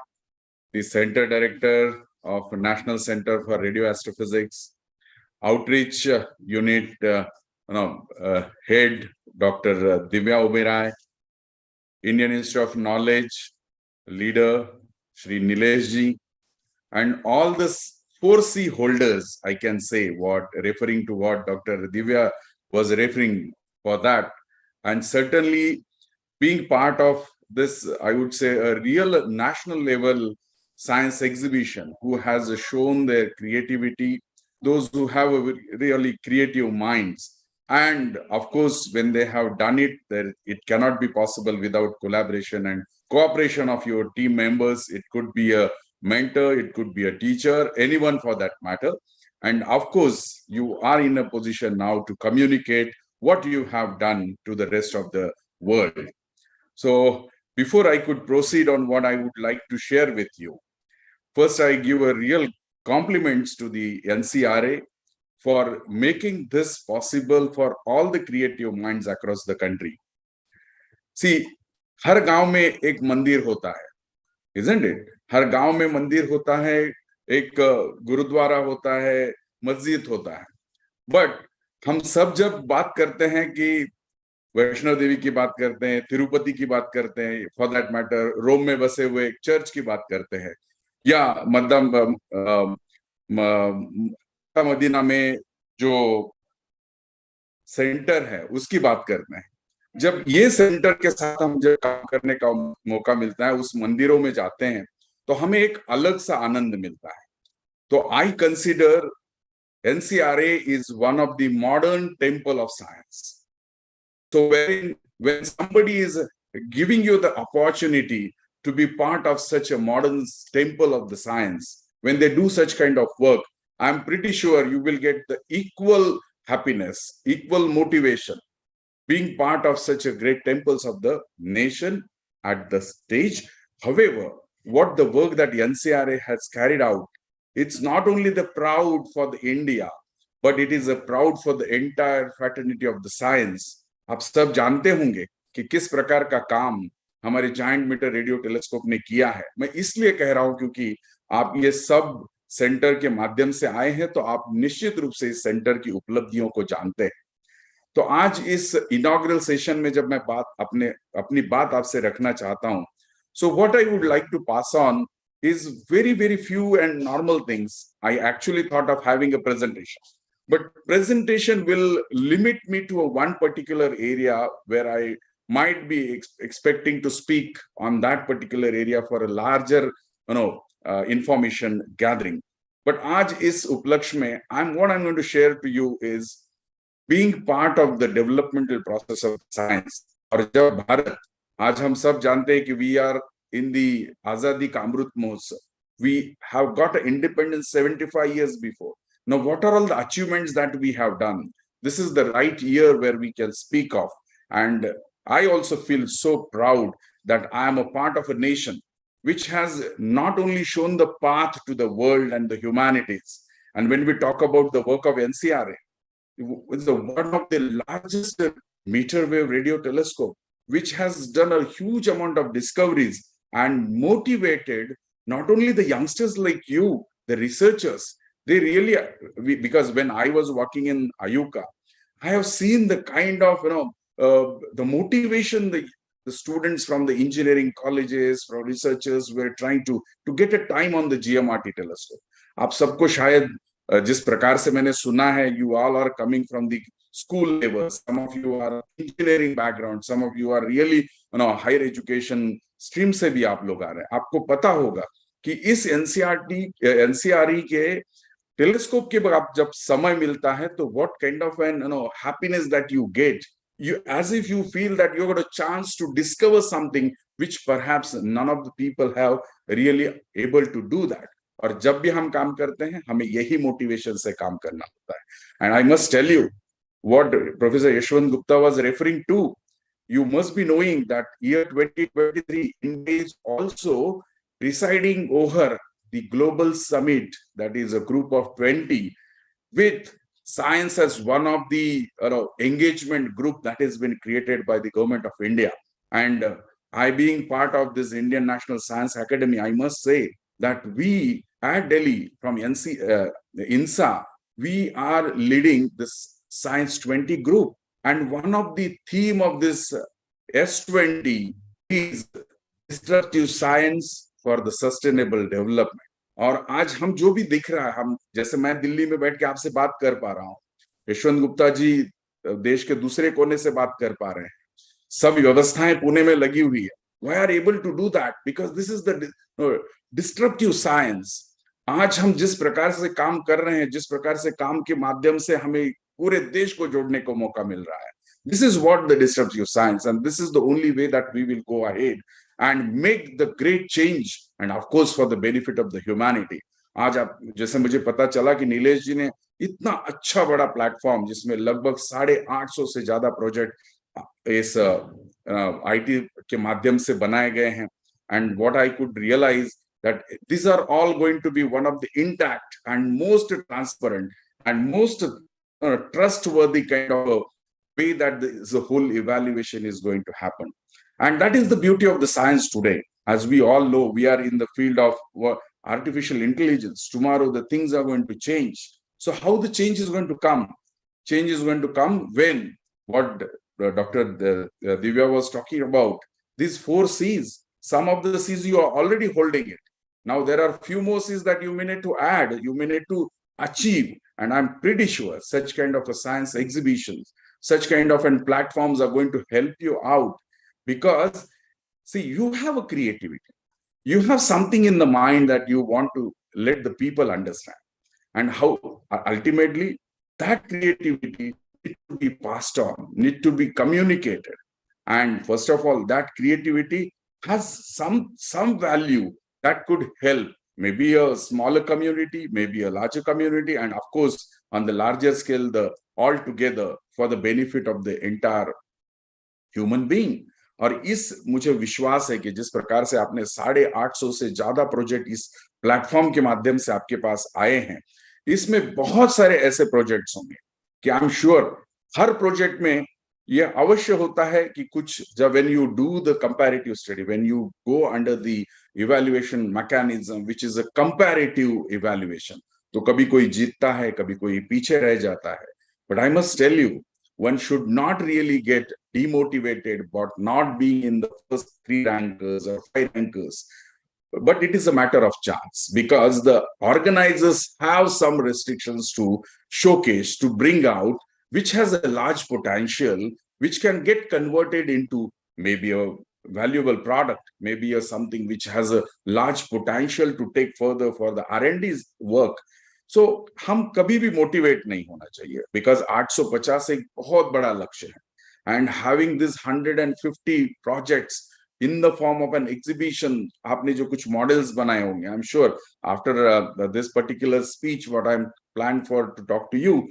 the Center Director of National Center for Radio Astrophysics, Outreach Unit Head, Dr. Divya Oberoi, Indian Institute of Knowledge Leader, Shri Nilesh ji, and all the 4C holders, I can say, referring to what Dr. Divya was referring for that. And certainly being part of this, I would say, a real national level science exhibition, who has shown their creativity, those who have a really creative minds. And of course, when they have done it, it cannot be possible without collaboration and cooperation of your team members. It could be a mentor, it could be a teacher, anyone for that matter. And of course, you are in a position now to communicate what you have done to the rest of the world. So before I could proceed on what I would like to share with you, first I give a real compliments to the NCRA for making this possible for all the creative minds across the country. See, हर गांव में एक मंदिर होता है, isn't it? हर गांव में मंदिर होता है, एक गुरुद्वारा होता है, मस्जिद होता है. But हम सब जब बात करते हैं कि वैष्णो देवी की बात करते हैं, तिरुपति की बात करते हैं, फॉर दैट मैटर रोम में बसे हुए एक चर्च की बात करते हैं, या मदीना में जो सेंटर है उसकी बात करते हैं. जब ये सेंटर के साथ हम जब काम करने का मौका मिलता है, उस मंदिरों में जाते हैं, तो हमें एक अलग सा आनंद मिलता है. तो I consider NCRA is one of the modern temple of science. So when somebody is giving you the opportunity to be part of such a modern temple of the science, when they do such kind of work, I'm pretty sure you will get the equal happiness, equal motivation, being part of such a great temples of the nation at the stage. However, what the work that NCRA has carried out, it's not only the proud for the India, but it is a proud for the entire fraternity of the science. आप सब जानते होंगे कि किस प्रकार का काम हमारे जायंट मीटर रेडियो टेलीस्कोप ने किया है. मैं इसलिए कह रहा हूं क्योंकि आप ये सब सेंटर के माध्यम से आए हैं, तो आप निश्चित रूप से इस सेंटर की उपलब्धियों को जानते हैं. तो आज इस इनॉग्रल सेशन में जब मैं अपनी बात आपसे रखना चाहता हूं, so what I would like to pass on is very, very few and normal things. I actually thought of having a presentation, but presentation will limit me to a one particular area where I might be expecting to speak on that particular area for a larger, information gathering. But aaj is uplaksh mein, what I'm going to share to you is being part of the developmental process of science. और जब भारत, आज हम सब जानते हैं कि we are in the Azadi ka Amrut Mahotsav. We have got independence 75 years before. Now, what are all the achievements that we have done? This is the right year where we can speak of. And I also feel so proud that I am a part of a nation which has not only shown the path to the world and the humanities. And when we talk about the work of NCRA, it's one of the largest meter wave radio telescope, which has done a huge amount of discoveries and motivated not only the youngsters like you, the researchers. They really, because when I was working in Ayuka, I have seen the kind of, the motivation the students from the engineering colleges, from researchers were trying to get a time on the GMRT telescope. आप सबको शायद जिस प्रकार से मैंने सुना है, you all are coming from the school level, some of you are engineering background, some of you are really higher education stream से भी आप लोग आ रहे हैं. आपको पता होगा कि इस NCRE के टेलीस्कोप के बाद जब समय मिलता है तो what kind of an happiness that you get, you as if you feel that you got a chance to discover something which perhaps none of the people have really able to do that. और जब भी हम काम करते हैं हमें यही motivation से काम करना होता है. And I must tell you what Professor Yashwant Gupta was referring to. You must be knowing that year 2023 India is also presiding over the global summit, that is a group of 20, with science as one of the engagement group that has been created by the government of India. And I being part of this Indian National Science Academy, I must say that we at Delhi from INSA, we are leading this Science 20 group. And one of the theme of this S20 is disruptive science for the sustainable development. और आज हम जो भी दिख रहा है, हम जैसे मैं दिल्ली में बैठ के आपसे बात कर पा रहा हूँ, यशवंत गुप्ता जी देश के दूसरे कोने से बात कर पा रहे हैं, सब व्यवस्थाएं पुणे में लगी हुई है. Why are able to do that? Because this is the disruptive science. आज हम जिस प्रकार से काम कर रहे हैं, जिस प्रकार से काम के माध्यम से हमें पूरे देश को जोड़ने को मौका मिल रहा है, this is what the disruptive science, and this is the only way that we will go ahead and make the great change, and of course for the benefit of the humanity. आज आप जैसे मुझे पता चला कि नीलेश जी ने इतना अच्छा बड़ा प्लेटफॉर्म जिसमें लगभग 850 से ज्यादा प्रोजेक्ट इस IT के माध्यम से बनाए गए हैं. And what I could realize that these are all going to be one of the intact and most transparent and most trustworthy kind of a way that the whole evaluation is going to happen. And that is the beauty of the science today. As we all know, we are in the field of artificial intelligence. Tomorrow, the things are going to change. So how the change is going to come? Change is going to come when what Dr. Divya was talking about, these 4 C's. Some of the C's you are already holding it. Now there are few more C's that you may need to add, you may need to achieve. And I'm pretty sure such kind of a science exhibitions, such kind of platforms are going to help you out. Because, see, you have a creativity. You have something in the mind that you want to let the people understand. And how ultimately that creativity needs to be passed on, need to be communicated. And first of all, that creativity has some value that could help maybe a smaller community, maybe a larger community, and of course, on the larger scale, the all together for the benefit of the entire human being. और इस मुझे विश्वास है कि जिस प्रकार से आपने 850 से ज्यादा प्रोजेक्ट इस प्लेटफॉर्म के माध्यम से आपके पास आए हैं, इसमें बहुत सारे ऐसे प्रोजेक्ट्स होंगे कि I am sure her project में ये अवश्य होता है कि कुछ जब when you do the comparative study, when you go under the evaluation mechanism, which is a comparative evaluation, तो कभी कोई जीतता है, कभी कोई पीछे रह जाता है. But I must tell you, one should not really get demotivated about not being in the first 3 rankers or 5 rankers. but it is a matter of chance because the organizers have some restrictions to showcase, to bring out, which has a large potential, which can get converted into maybe a valuable product, maybe a something which has a large potential to take further for the R&D work. So हम कभी भी motivate नहीं होना चाहिए because 850 एक बहुत बड़ा लक्ष्य है, and having this 150 projects in the form of an exhibition, आपने जो कुछ models बनाए होंगे, I'm sure after this particular speech what I'm planned for to talk to you,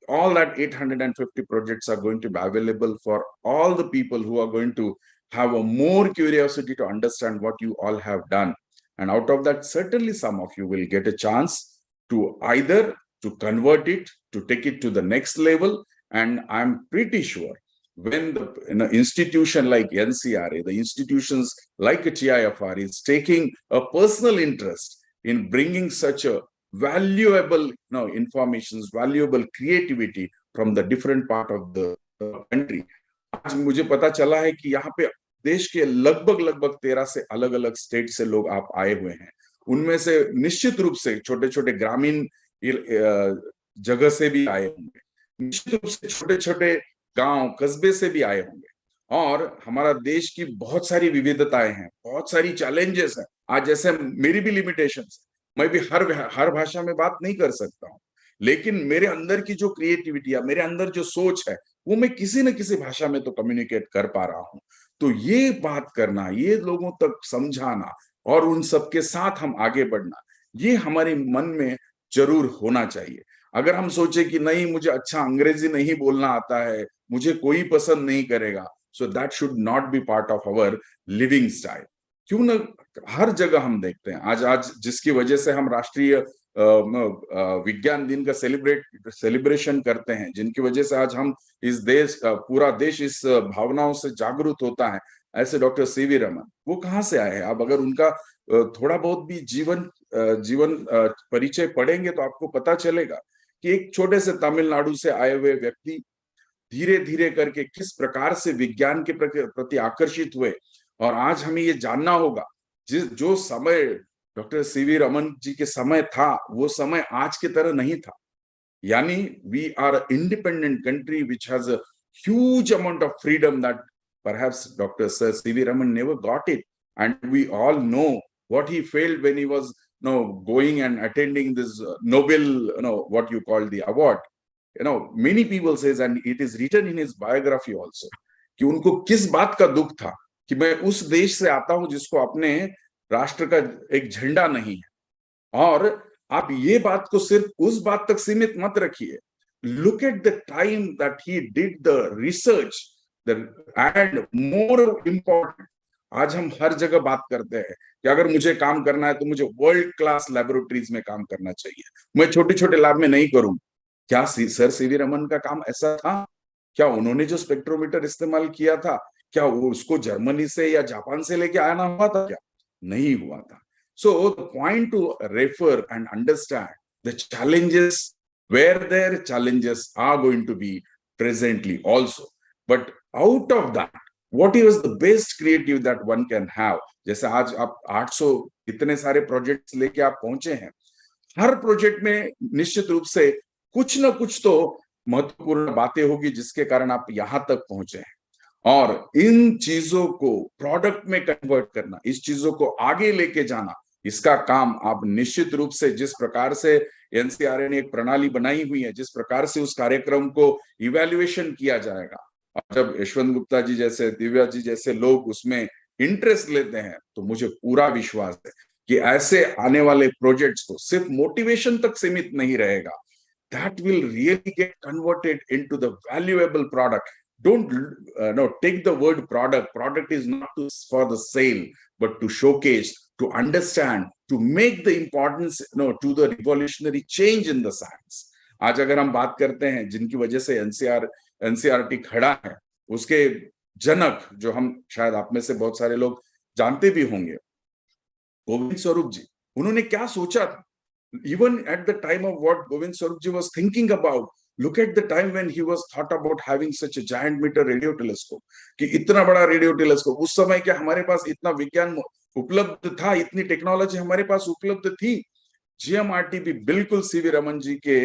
all that 850 projects are going to be available for all the people who are going to have a more curiosity to understand what you all have done. And out of that, certainly some of you will get a chance to either to convert it, to take it to the next level. And I'm pretty sure when the institution like NCRA, the institutions like TIFR is taking a personal interest in bringing such a valuable informations, valuable creativity from the different part of the country. आज मुझे पता चला है कि यहाँ पे देश के लगभग 13 से अलग अलग स्टेट से लोग आप आए हुए हैं। उनमें से निश्चित रूप से छोटे छोटे ग्रामीण जगह से भी आए होंगे, निश्चित रूप से छोटे छोटे गांव कस्बे से भी आए होंगे। और हमारा देश की बहुत सारी विविधताएं हैं, बहुत सारी चैलेंजेस हैं। आज जैसे मेरी भी लिमिटेशंस, मैं भी हर भाषा में बात नहीं कर सकता हूँ, लेकिन मेरे अंदर की जो क्रिएटिविटी है, मेरे अंदर जो सोच है, वो मैं किसी न किसी भाषा में तो कम्युनिकेट कर पा रहा हूँ। तो ये बात करना, ये लोगों तक समझाना और उन सबके साथ हम आगे बढ़ना, ये हमारे मन में जरूर होना चाहिए। अगर हम सोचे कि नहीं मुझे अच्छा अंग्रेजी नहीं बोलना आता है, मुझे कोई पसंद नहीं करेगा, so that should not be part of our living style. क्यों ना हर जगह हम देखते हैं आज जिसकी वजह से हम राष्ट्रीय विज्ञान दिन का सेलिब्रेशन करते हैं, जिनकी वजह से आज हम इस देश पूरा देश इस भावनाओं से जागरूक होता है, ऐसे डॉक्टर सीवी रमन, वो कहाँ से आए हैं? अब अगर उनका थोड़ा बहुत भी जीवन परिचय पढ़ेंगे तो आपको पता चलेगा कि एक छोटे से तमिलनाडु से आए हुए व्यक्ति धीरे धीरे करके किस प्रकार से विज्ञान के प्रति आकर्षित हुए। और आज हमें ये जानना होगा जो समय डॉक्टर सीवी रमन जी के समय था, वो समय आज की तरह नहीं था। यानी we are independent country which has a huge amount of freedom that perhaps Dr. Sir C.V. Raman never got it, and we all know what he felt when he was going and attending this Nobel, what you call the award. Many people says, and it is written in his biography also, कि उनको किस बात का दुख था कि मैं उस देश से आता हूं जिसको अपने राष्ट्र का एक झंडा नहीं है। और आप ये बात को सिर्फ उस बात तक सीमित मत रखिए, look at the time that he did the research, and more important, आज हम हर जगह बात करते हैं कि अगर मुझे काम करना है तो मुझे वर्ल्ड क्लास लैबोरेटरीज में काम करना चाहिए, मैं छोटे छोटे लैब में नहीं करूं। क्या सर सीवी रमन का काम ऐसा था? क्या उन्होंने जो स्पेक्ट्रोमीटर इस्तेमाल किया था, क्या वो उसको जर्मनी से या जापान से लेके आना हुआ था? क्या नहीं हुआ था। So the point to refer and understand the challenges, where their challenges are going to be presently also, but out of that, what is the best creative that one can have? जैसे आज आप 800 इतने सारे projects लेके आप पहुंचे हैं, हर project में निश्चित रूप से कुछ ना कुछ तो महत्वपूर्ण बातें होगी जिसके कारण आप यहां तक पहुंचे हैं। और इन चीजों को प्रोडक्ट में कन्वर्ट करना, इस चीजों को आगे लेके जाना, इसका काम आप निश्चित रूप से जिस प्रकार से एनसीआरए ने एक प्रणाली बनाई हुई है, जिस प्रकार से उस कार्यक्रम को इवैल्यूएशन किया जाएगा, जब यशवंत गुप्ता जी जैसे, दिव्या जी जैसे लोग उसमें इंटरेस्ट लेते हैं, तो मुझे पूरा विश्वास है कि ऐसे आने वाले प्रोजेक्ट्स को सिर्फ मोटिवेशन तक सीमित नहीं रहेगा, that will really get converted into the valuable product. Don't take the word product. Product is not for the sale, but to showcase, to understand, to make the importance, to the revolutionary change in the science. आज अगर हम बात करते हैं जिनकी वजह से NCERT खड़ा है, उसके जनक जो हम शायद आप में से बहुत सारे लोग जानते भी होंगे, गोविंद स्वरूप जी, उन्होंने क्या सोचा था? Even at the time of what Govind Swarup ji was thinking about, look at the time when he was thought about having such a giant meter radio telescope, कि इतना बड़ा रेडियो टेलीस्कोप, उस समय क्या हमारे पास इतना विज्ञान उपलब्ध था, इतनी टेक्नोलॉजी हमारे पास उपलब्ध थी। जीएमआरटी भी बिल्कुल सीवी रमन जी के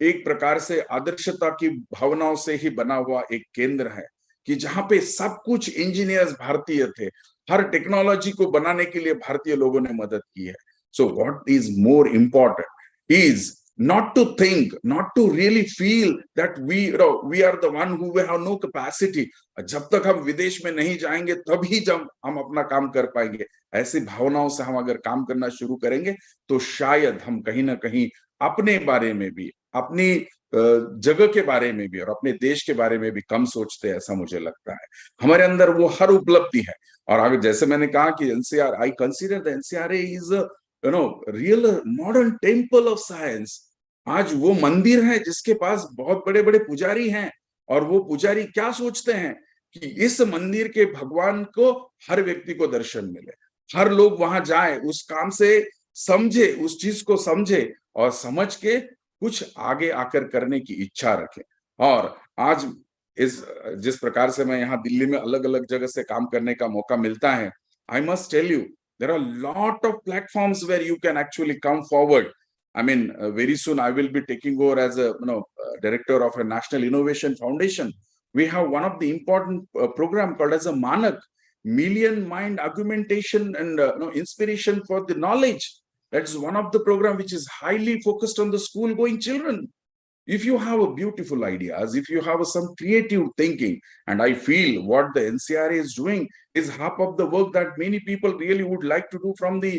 एक प्रकार से आदर्शता की भावनाओं से ही बना हुआ एक केंद्र है, कि जहां पे सब कुछ इंजीनियर्स भारतीय थे, हर टेक्नोलॉजी को बनाने के लिए भारतीय लोगों ने मदद की है। So what is more important is not to think, not to really feel that we are the one who have no capacity. जब तक हम विदेश में नहीं जाएंगे तभी जब हम अपना काम कर पाएंगे, ऐसी भावनाओं से हम अगर काम करना शुरू करेंगे तो शायद हम कहीं ना कहीं अपने बारे में भी, अपनी जगह के बारे में भी और अपने देश के बारे में भी कम सोचते हैं, ऐसा मुझे लगता है। हमारे अंदर वो हर उपलब्धि है। और अगर जैसे मैंने कहा कि NCR, I consider the NCRA is real modern temple of science. आज वो मंदिर है जिसके पास बहुत बड़े बड़े पुजारी हैं, और वो पुजारी क्या सोचते हैं कि इस मंदिर के भगवान को हर व्यक्ति को दर्शन मिले, हर लोग वहां जाए, उस काम से समझे, उस चीज को समझे और समझ के कुछ आगे आकर करने की इच्छा रखें। और आज इस जिस प्रकार से मैं यहाँ दिल्ली में अलग अलग जगह से काम करने का मौका मिलता है, I must tell you there are a lot of platforms where you can actually come forward. I mean, very soon I will be taking over as a director of a National Innovation Foundation. We have one of the important program called as a Manak, Million Mind Augmentation and Inspiration for the Knowledge. That's one of the program which is highly focused on the school-going children. If you have a beautiful ideas, if you have some creative thinking, and I feel what the NCRA is doing is half of the work that many people really would like to do from the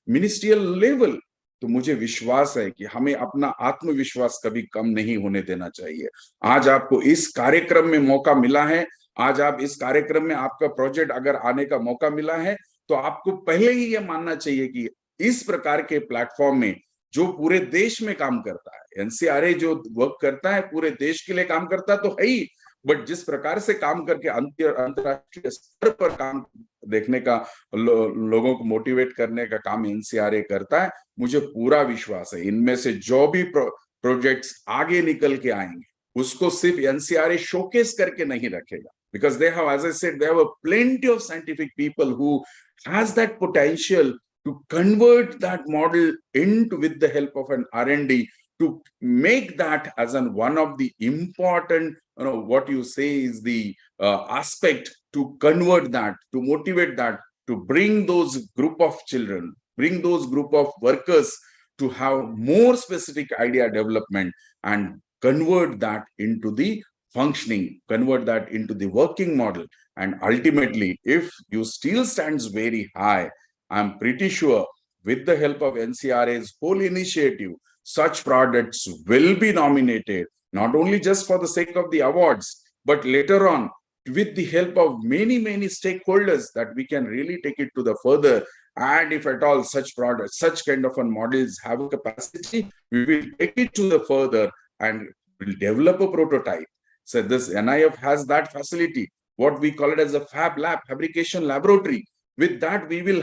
ministerial level. तो मुझे विश्वास है कि हमें अपना आत्मविश्वास कभी कम नहीं होने देना चाहिए। आज आपको इस कार्यक्रम में मौका मिला है, आज आप इस कार्यक्रम में आपका प्रोजेक्ट अगर आने का मौका मिला है, तो आपको पहले ही ये मानना चाहिए कि इस प्रकार के प्लेटफॉर्म में जो पूरे देश में काम करता है, एनसीआरए जो वर्क करता है पूरे देश के लिए काम करता है तो है ही, बट जिस प्रकार से काम करके अंतरराष्ट्रीय स्तर पर काम देखने का लोगों को मोटिवेट करने का काम एनसीआरए करता है, मुझे पूरा विश्वास है इनमें से जो भी प्रोजेक्ट्स आगे निकल के आएंगे उसको सिर्फ एनसीआरए शोकेस करके नहीं रखेगा, because they have, as I said, they have a plenty of scientific people who has that potential to convert that model into, with the help of an R&D, to make that as one of the important, what you say is the aspect to convert that, to motivate that, to bring those group of children, bring those group of workers to have more specific idea development and convert that into the functioning, convert that into the working model. And ultimately, if you still stands very high, I'm pretty sure with the help of NCRA's whole initiative, such products will be nominated, not only just for the sake of the awards, but later on with the help of many, many stakeholders that we can really take it to the further. And if at all such products, such kind of models have a capacity, we will take it to the further and will develop a prototype. So this NIF has that facility, what we call it as a fab lab, fabrication laboratory. With that, we will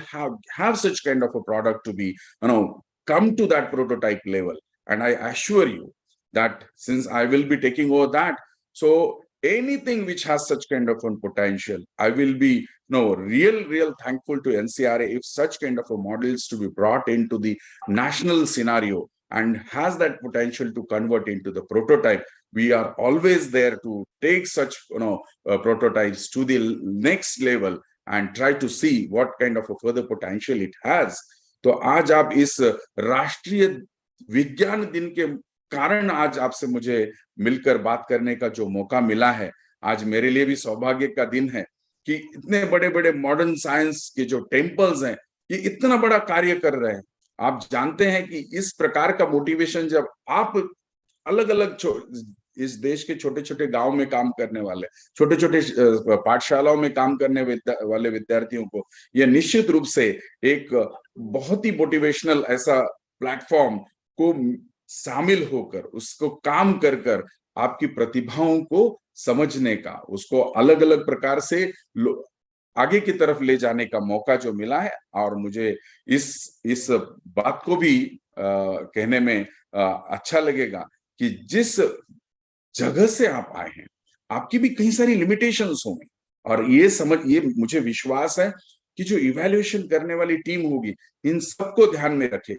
have such kind of a product to be, come to that prototype level. And I assure you that since I will be taking over that, so anything which has such kind of potential, I will be real thankful to NCRA if such kind of models to be brought into the national scenario and has that potential to convert into the prototype. We are always there to take such prototypes to the next level and try to see what kind of a further potential it has. तो आज आप इस राष्ट्रीय विज्ञान दिन के कारण आज आपसे मुझे मिलकर बात करने का जो मौका मिला है, आज मेरे लिए भी सौभाग्य का दिन है कि इतने बड़े बड़े मॉडर्न साइंस के जो टेम्पल्स हैं, ये इतना बड़ा कार्य कर रहे हैं। आप जानते हैं कि इस प्रकार का मोटिवेशन जब आप अलग अलग इस देश के छोटे छोटे गांव में काम करने वाले, छोटे छोटे पाठशालाओं में काम करने वाले विद्यार्थियों को यह निश्चित रूप से एक बहुत ही मोटिवेशनल ऐसा प्लेटफॉर्म को शामिल होकर उसको काम कर कर आपकी प्रतिभाओं को समझने का, उसको अलग अलग प्रकार से आगे की तरफ ले जाने का मौका जो मिला है। और मुझे इस बात को भी कहने में अच्छा लगेगा कि जिस जगह से आप आए हैं, आपकी भी कई सारी लिमिटेशंस होंगी, और ये मुझे विश्वास है कि जो इवैल्यूएशन करने वाली टीम होगी इन सबको ध्यान में रखे,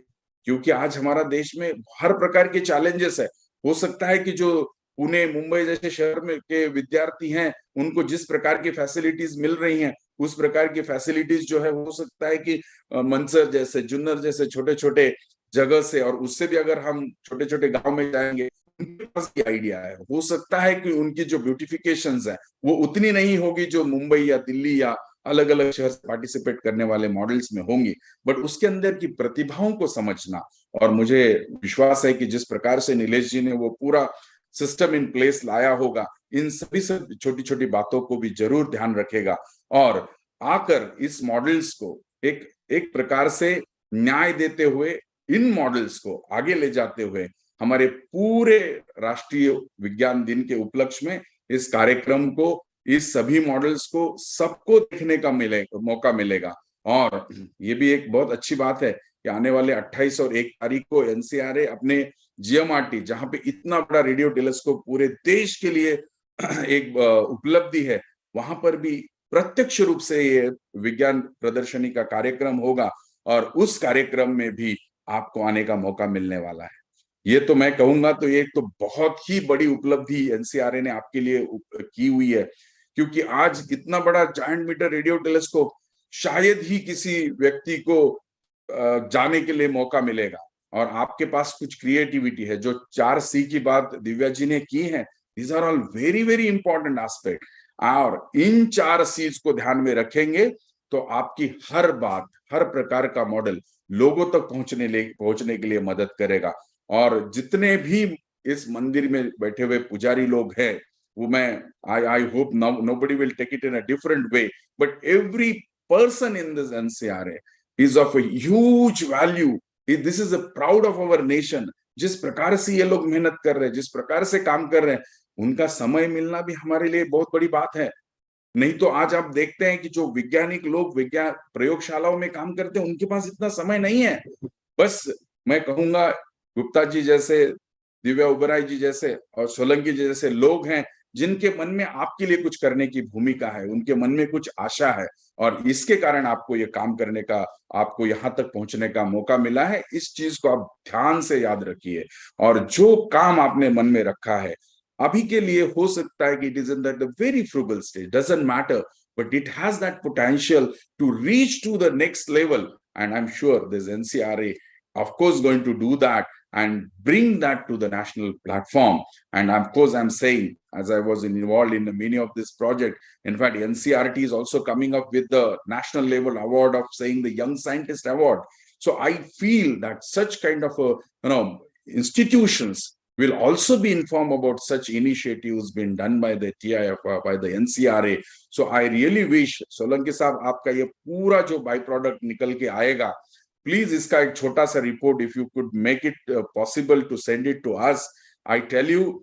क्योंकि आज हमारा देश में हर प्रकार के चैलेंजेस है। हो सकता है कि जो पुणे मुंबई जैसे शहर में के विद्यार्थी हैं उनको जिस प्रकार की फैसिलिटीज मिल रही हैं उस प्रकार की फैसिलिटीज जो है हो सकता है कि मंसर जैसे जुन्नर जैसे छोटे छोटे जगह से और उससे भी अगर हम छोटे छोटे गांव में जाएंगे उनके पास ये आइडिया है, हो सकता है कि उनकी जो ब्यूटिफिकेशंस है वो उतनी नहीं होगी जो मुंबई या दिल्ली या अलग अलग शहर से पार्टिसिपेट करने वाले मॉडल्स में होंगी, बट उसके अंदर की प्रतिभाओं को समझना। और मुझे विश्वास है कि जिस प्रकार से नीलेश जी ने वो पूरा सिस्टम इन प्लेस लाया होगा, इन सभी सब छोटी छोटी बातों को भी जरूर ध्यान रखेगा और आकर इस मॉडल्स को एक एक प्रकार से न्याय देते हुए इन मॉडल्स को आगे ले जाते हुए हमारे पूरे राष्ट्रीय विज्ञान दिन के उपलक्ष्य में इस कार्यक्रम को, इस सभी मॉडल्स को सबको देखने का मौका मिलेगा। और ये भी एक बहुत अच्छी बात है कि आने वाले 28 और 1 तारीख को एनसीआरए अपने जीएमआरटी, जहां पे इतना बड़ा रेडियो टेलीस्कोप पूरे देश के लिए एक उपलब्धि है, वहां पर भी प्रत्यक्ष रूप से ये विज्ञान प्रदर्शनी का कार्यक्रम होगा और उस कार्यक्रम में भी आपको आने का मौका मिलने वाला है। ये तो मैं कहूंगा तो ये तो बहुत ही बड़ी उपलब्धि एनसीआरए ने आपके लिए की हुई है, क्योंकि आज इतना बड़ा जायंट मीटर रेडियो टेलीस्कोप शायद ही किसी व्यक्ति को जाने के लिए मौका मिलेगा। और आपके पास कुछ क्रिएटिविटी है, जो 4C की बात दिव्या जी ने की है, these are all very very important aspect. और इन 4C's को ध्यान में रखेंगे तो आपकी हर बात, हर प्रकार का मॉडल लोगों तक पहुंचने के लिए मदद करेगा। और जितने भी इस मंदिर में बैठे हुए पुजारी लोग हैं, वो मैं I hope nobody will take it in a different way, but every person in this NCRA is of a huge value. This is a proud of our nation. जिस प्रकार से ये लोग मेहनत कर रहे हैं, जिस प्रकार से काम कर रहे हैं, उनका समय मिलना भी हमारे लिए बहुत बड़ी बात है। नहीं तो आज आप देखते हैं कि जो वैज्ञानिक लोग विज्ञान प्रयोगशालाओं में काम करते हैं उनके पास इतना समय नहीं है। बस मैं कहूंगा गुप्ता जी जैसे, दिव्या ओबेरॉय जी जैसे और सोलंकी जी जैसे लोग हैं जिनके मन में आपके लिए कुछ करने की भूमिका है, उनके मन में कुछ आशा है और इसके कारण आपको ये काम करने का, आपको यहाँ तक पहुंचने का मौका मिला है। इस चीज को आप ध्यान से याद रखिए और जो काम आपने मन में रखा है अभी के लिए, हो सकता है कि it is in the very frugal stage, doesn't matter, but it has that potential to reach to the next level, and I'm sure this NCRA of course going to do that and bring that to the national platform. And of course I'm saying, as I was involved in many of this project, in fact NCRT is also coming up with the national level award of saying the Young Scientist Award. So I feel that such kind of institutions will also be informed about such initiatives being done by the TIF, by the NCRA. So I really wish, Solanki साहब, आपका ये पूरा जो by product निकल के आएगा, please इसका एक छोटा सा report, if you could make it possible to send it to us. I tell you,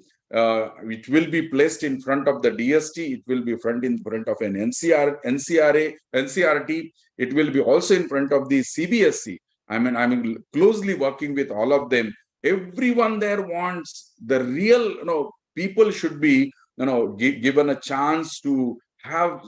it will be placed in front of the DST, it will be in front of an NCRT, it will be also in front of the CBSE. I'm closely working with all of them. Everyone there wants the real, people should be, given a chance to have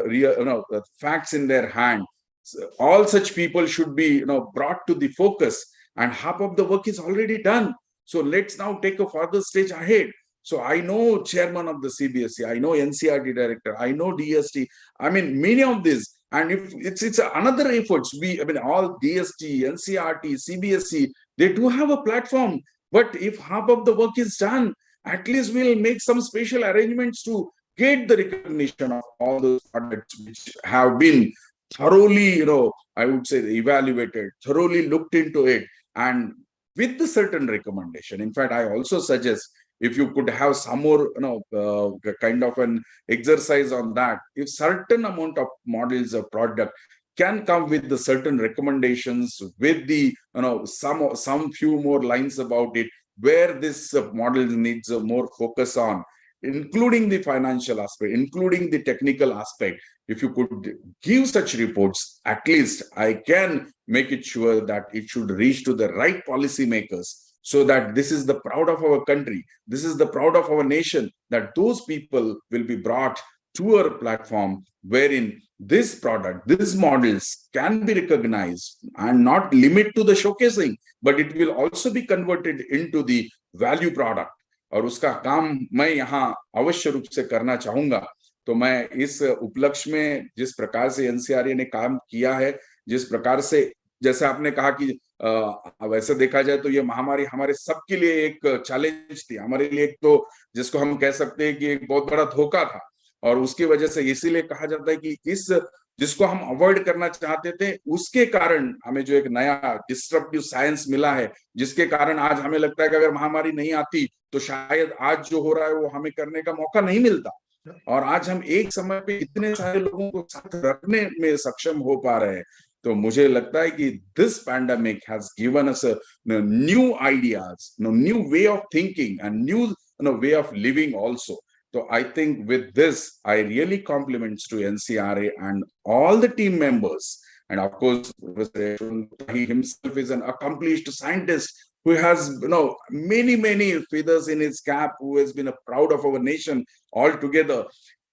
real, facts in their hand. So all such people should be, brought to the focus, and half of the work is already done. So let's now take a further stage ahead. So I know chairman of the CBSE, I know NCRT director, I know DST. Many of these, and if it's another efforts. All DST, NCRT, CBSE, they do have a platform. But if half of the work is done, at least we'll make some special arrangements to get the recognition of all those products which have been thoroughly, I would say, evaluated, thoroughly looked into it, and with the certain recommendation. In fact, I also suggest if you could have some more, kind of an exercise on that. If certain amount of models or product can come with the certain recommendations, with the, some few more lines about it, where this model needs a more focus on, including the financial aspect, including the technical aspect. If you could give such reports, at least I can make it sure that it should reach to the right policymakers, so that this is the proud of our country, this is the proud of our nation, that those people will be brought tour platform wherein this product, these models can be recognized and not limit to the showcasing, but it will also be converted into the value product. और उसका काम मैं यहाँ अवश्य रूप से करना चाहूंगा। तो मैं इस उपलक्ष्य में जिस प्रकार से एनसीआरए ने काम किया है, जिस प्रकार से, जैसे आपने कहा कि वैसे देखा जाए तो ये महामारी हमारे सबके लिए एक चैलेंज थी, हमारे लिए एक तो जिसको हम कह सकते हैं कि एक बहुत बड़ा धोखा था, और उसकी वजह से इसीलिए कहा जाता है कि इस जिसको हम अवॉइड करना चाहते थे उसके कारण हमें जो एक नया डिस्ट्रप्टिव साइंस मिला है, जिसके कारण आज हमें लगता है कि अगर महामारी नहीं आती तो शायद आज जो हो रहा है वो हमें करने का मौका नहीं मिलता, और आज हम एक समय पे इतने सारे लोगों को साथ रखने में सक्षम हो पा रहे हैं। तो मुझे लगता है कि this pandemic has given us new ideas, new way of thinking and new way of living also. So I think with this, I really compliments to NCRA and all the team members. And of course, he himself is an accomplished scientist who has, many feathers in his cap, who has been a proud of our nation altogether.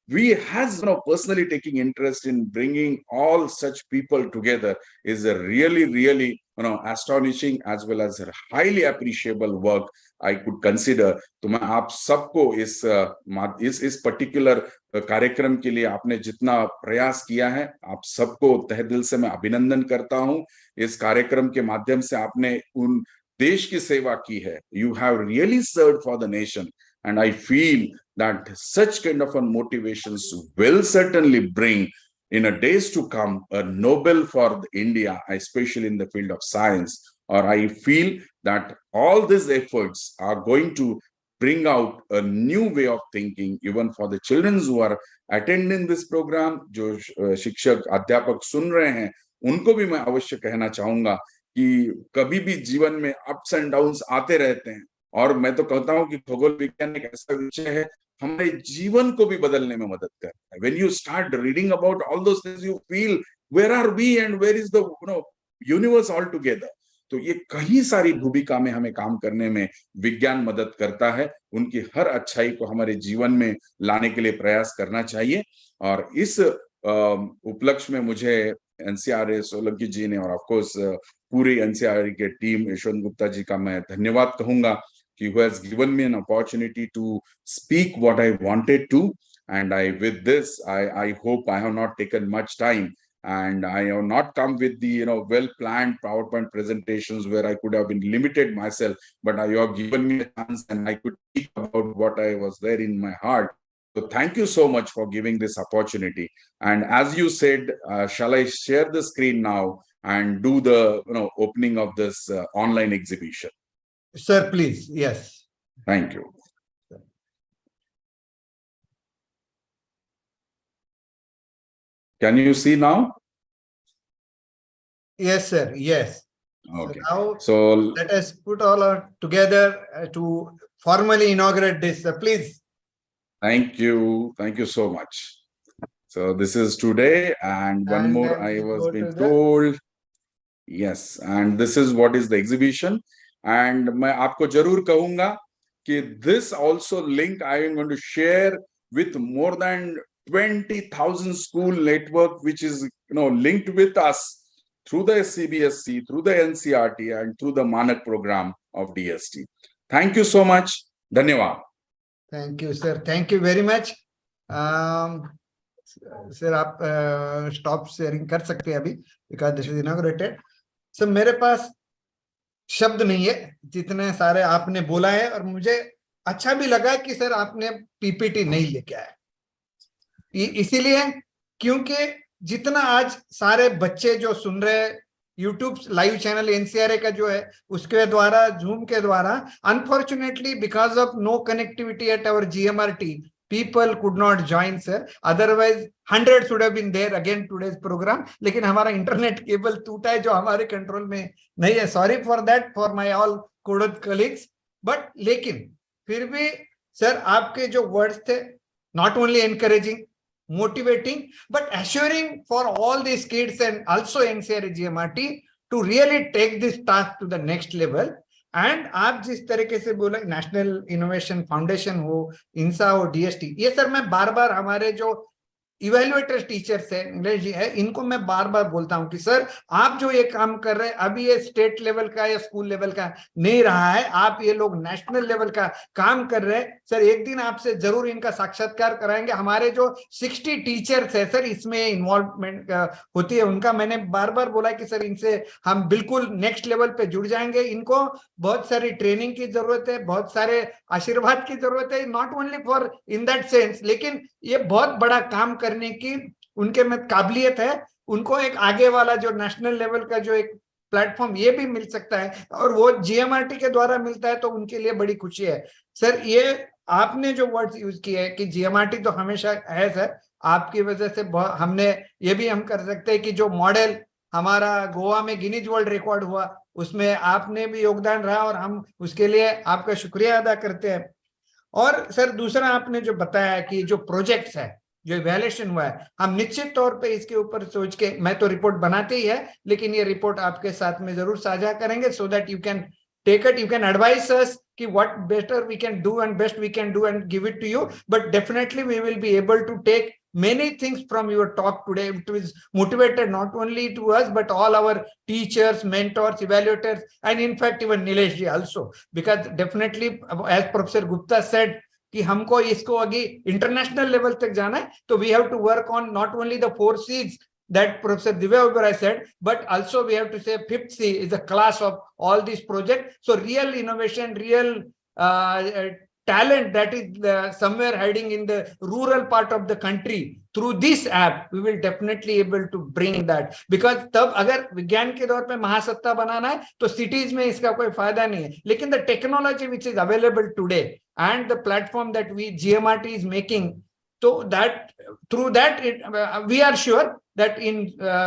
We has, personally taking interest in bringing all such people together is a really, astonishing as well as a highly appreciable work I could consider. तो मैं आप सबको इस particular कार्यक्रम के लिए आपने जितना प्रयास किया है, आप सबको तहे दिल से मैं अभिनंदन करता हूं। इस कार्यक्रम के माध्यम से आपने उन देश की सेवा की है. You have really served for the nation, and I feel that such kind of motivations will certainly bring in a days to come a Nobel for India, especially in the field of science. Or I feel that all these efforts are going to bring out a new way of thinking even for the children who are attending this program. जो शिक्षक अध्यापक सुन रहे हैं उनको भी मैं अवश्य कहना चाहूंगा कि कभी भी जीवन में अप्स एंड डाउन्स आते रहते हैं, और मैं तो कहता हूं कि खगोल विज्ञान एक ऐसा विषय है हमारे जीवन को भी बदलने में मदद करता है. When you start reading about all those things, you feel where are we and where is the universe all together. तो ये कई सारी भूमिका में हमें काम करने में विज्ञान मदद करता है. उनकी हर अच्छाई को हमारे जीवन में लाने के लिए प्रयास करना चाहिए. और इस उपलक्ष्य में मुझे एनसीआरए सोलंकी जी ने और ऑफ कोर्स पूरी एनसीआरए के टीम यशवंत गुप्ता जी का मैं धन्यवाद कहूंगा कि who has given me an opportunity to speak what I wanted to. And with this, I hope I have not taken much time, and I have not come with the well-planned PowerPoint presentations where I could have been limited myself, but you have given me a chance and I could speak about what I was there in my heart. So thank you so much for giving this opportunity. And as you said, shall I share the screen now and do the opening of this online exhibition? Sir, please. Yes. Thank you. Can you see now? Yes, sir. Yes. Okay. So now let us put all together to formally inaugurate this. Please. Thank you. Thank you so much. So this is today, and one more I was being told. Yes, and this is what is the exhibition. And मैं आपको जरूर कहूंगा कि this also link I am going to share with more than 20,000 school network, which is linked with us through the CBSE, through the NCRT, and through the Manak program of DST. Thank you so much. Dhanyawad. Thank you, sir. Thank you very much. Sir, आप stop sharing कर सकते हैं अभी because this is inaugurated. So मेरे पास शब्द नहीं है जितने सारे आपने बोला है, और मुझे अच्छा भी लगा कि सर आपने पीपीटी नहीं लेके आए. इसीलिए क्योंकि जितना आज सारे बच्चे जो सुन रहे हैं यूट्यूब लाइव चैनल एनसीआरए का जो है उसके द्वारा, जूम के द्वारा, unfortunately because of no connectivity at our GMRT, people could not join, sir. Otherwise, hundreds would have been there again today's program. लेकिन हमारा इंटरनेट केबल टूटा है जो हमारे कंट्रोल में नहीं है. Sorry for that for my all coded colleagues. But लेकिन फिर भी सर आपके जो words थे, not only encouraging, motivating, but assuring for all these kids and also NCRA GMRT to really take this task to the next level. And आप जिस तरीके से बोला नेशनल इनोवेशन फाउंडेशन हो, इंसा हो, डीएसटी, ये सर मैं बार बार हमारे जो इवेल्युएटर टीचर्स है, इंग्लिश जी है, इनको मैं बार बार बोलता हूं कि सर आप जो ये काम कर रहे हैं अभी ये स्टेट लेवल का या स्कूल लेवल का नहीं रहा है, आप ये लोग नेशनल लेवल का काम कर रहे हैं। सर एक दिन आपसे जरूर इनका साक्षात्कार कराएंगे। हमारे जो 60 टीचर्स है सर इसमें इन्वॉल्वमेंट होती है उनका, मैंने बार बार बोला कि सर इनसे हम बिल्कुल नेक्स्ट लेवल पे जुड़ जाएंगे। इनको बहुत सारी ट्रेनिंग की जरूरत है, बहुत सारे आशीर्वाद की जरूरत है, not only for in that sense, लेकिन ये बहुत बड़ा काम करने की उनके में काबिलियत है। उनको एक आगे वाला जो नेशनल लेवल का जो एक प्लेटफॉर्म ये भी मिल सकता है और वो जीएमआरटी के द्वारा मिलता है, तो उनके लिए बड़ी खुशी है। सर ये आपने जो वर्ड्स यूज किए हैं कि जीएमआरटी तो हमेशा है सर, आपकी वजह से हमने ये भी हम कर सकते हैं कि जो मॉडल हमारा गोवा में गिनीज वर्ल्ड रिकॉर्ड हुआ उसमें आपने भी योगदान रहा और हम उसके लिए आपका शुक्रिया अदा करते हैं। और सर दूसरा आपने जो बताया कि जो प्रोजेक्ट्स है, जो इवैल्यूएशन हुआ है, हम निश्चित तौर पे इसके ऊपर सोच के, मैं तो रिपोर्ट बनाते ही है लेकिन ये रिपोर्ट आपके साथ में जरूर साझा करेंगे so that you can take it, you can advice us कि what better we can do and best we can do and give it to you, but definitely we will be able to take many things from your talk today. It was motivated not only to us but all our teachers, mentors, evaluators, and in fact even Nilesh ji also, because definitely as Professor Gupta said कि हमको इसको आगे international level तक जाना है, तो we have to work on not only the 4 C's that Professor Divya Oberoi said, but also we have to say 5th C is the class of all these projects. So real innovation, real talent that is somewhere hiding in the rural part of the country, through this app we will definitely able to bring that, because तब अगर विज्ञान के दौर पे महासत्ता बनाना है तो cities में इसका कोई फायदा नहीं है, लेकिन the technology which is available today and the platform that GMRT is making, so that through that we are sure that in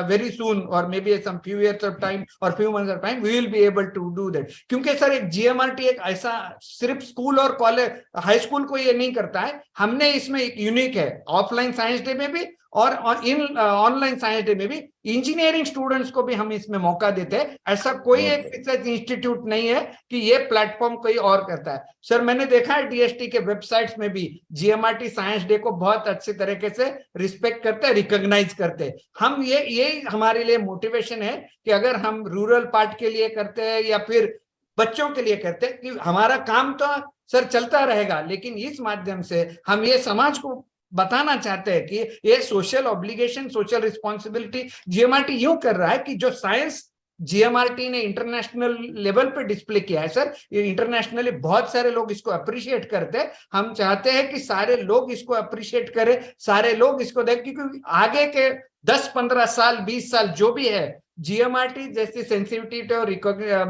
very soon or maybe some few years of time or few months of time we will be able to do that. क्योंकि sir एक GMRT एक ऐसा सिर्फ school और college high school को ये नहीं करता है, हमने इसमें एक यूनिक है, ऑफलाइन साइंस डे में भी और ऑनलाइन साइंस डे में भी इंजीनियरिंग स्टूडेंट्स को भी हम इसमें मौका देते हैं। ऐसा कोई एक रिसर्च इंस्टीट्यूट नहीं है कि ये प्लेटफॉर्म कोई और करता है। सर मैंने देखा है डीएसटी के वेबसाइट्स में भी जीएमआरटी साइंस डे को बहुत अच्छे तरीके से रिस्पेक्ट करते हैं, रिकॉग्नाइज करते हैं। हम ये हमारे लिए मोटिवेशन है कि अगर हम रूरल पार्ट के लिए करते हैं या फिर बच्चों के लिए करते हैं, कि हमारा काम तो सर चलता रहेगा, लेकिन इस माध्यम से हम ये समाज को बताना चाहते हैं कि ये social obligation, social responsibility GMRT यूं कर रहा है कि जो साइंस जीएमआरटी ने इंटरनेशनल लेवल पे डिस्प्ले किया है सर, ये इंटरनेशनली बहुत सारे लोग इसको अप्रिशिएट करते हैं। हम चाहते हैं कि सारे लोग इसको अप्रिशिएट करें, सारे लोग इसको देखें, क्योंकि आगे के 10-15 साल 20 साल जो भी है, जीएमआरटी जैसी सेंसिटिविटी और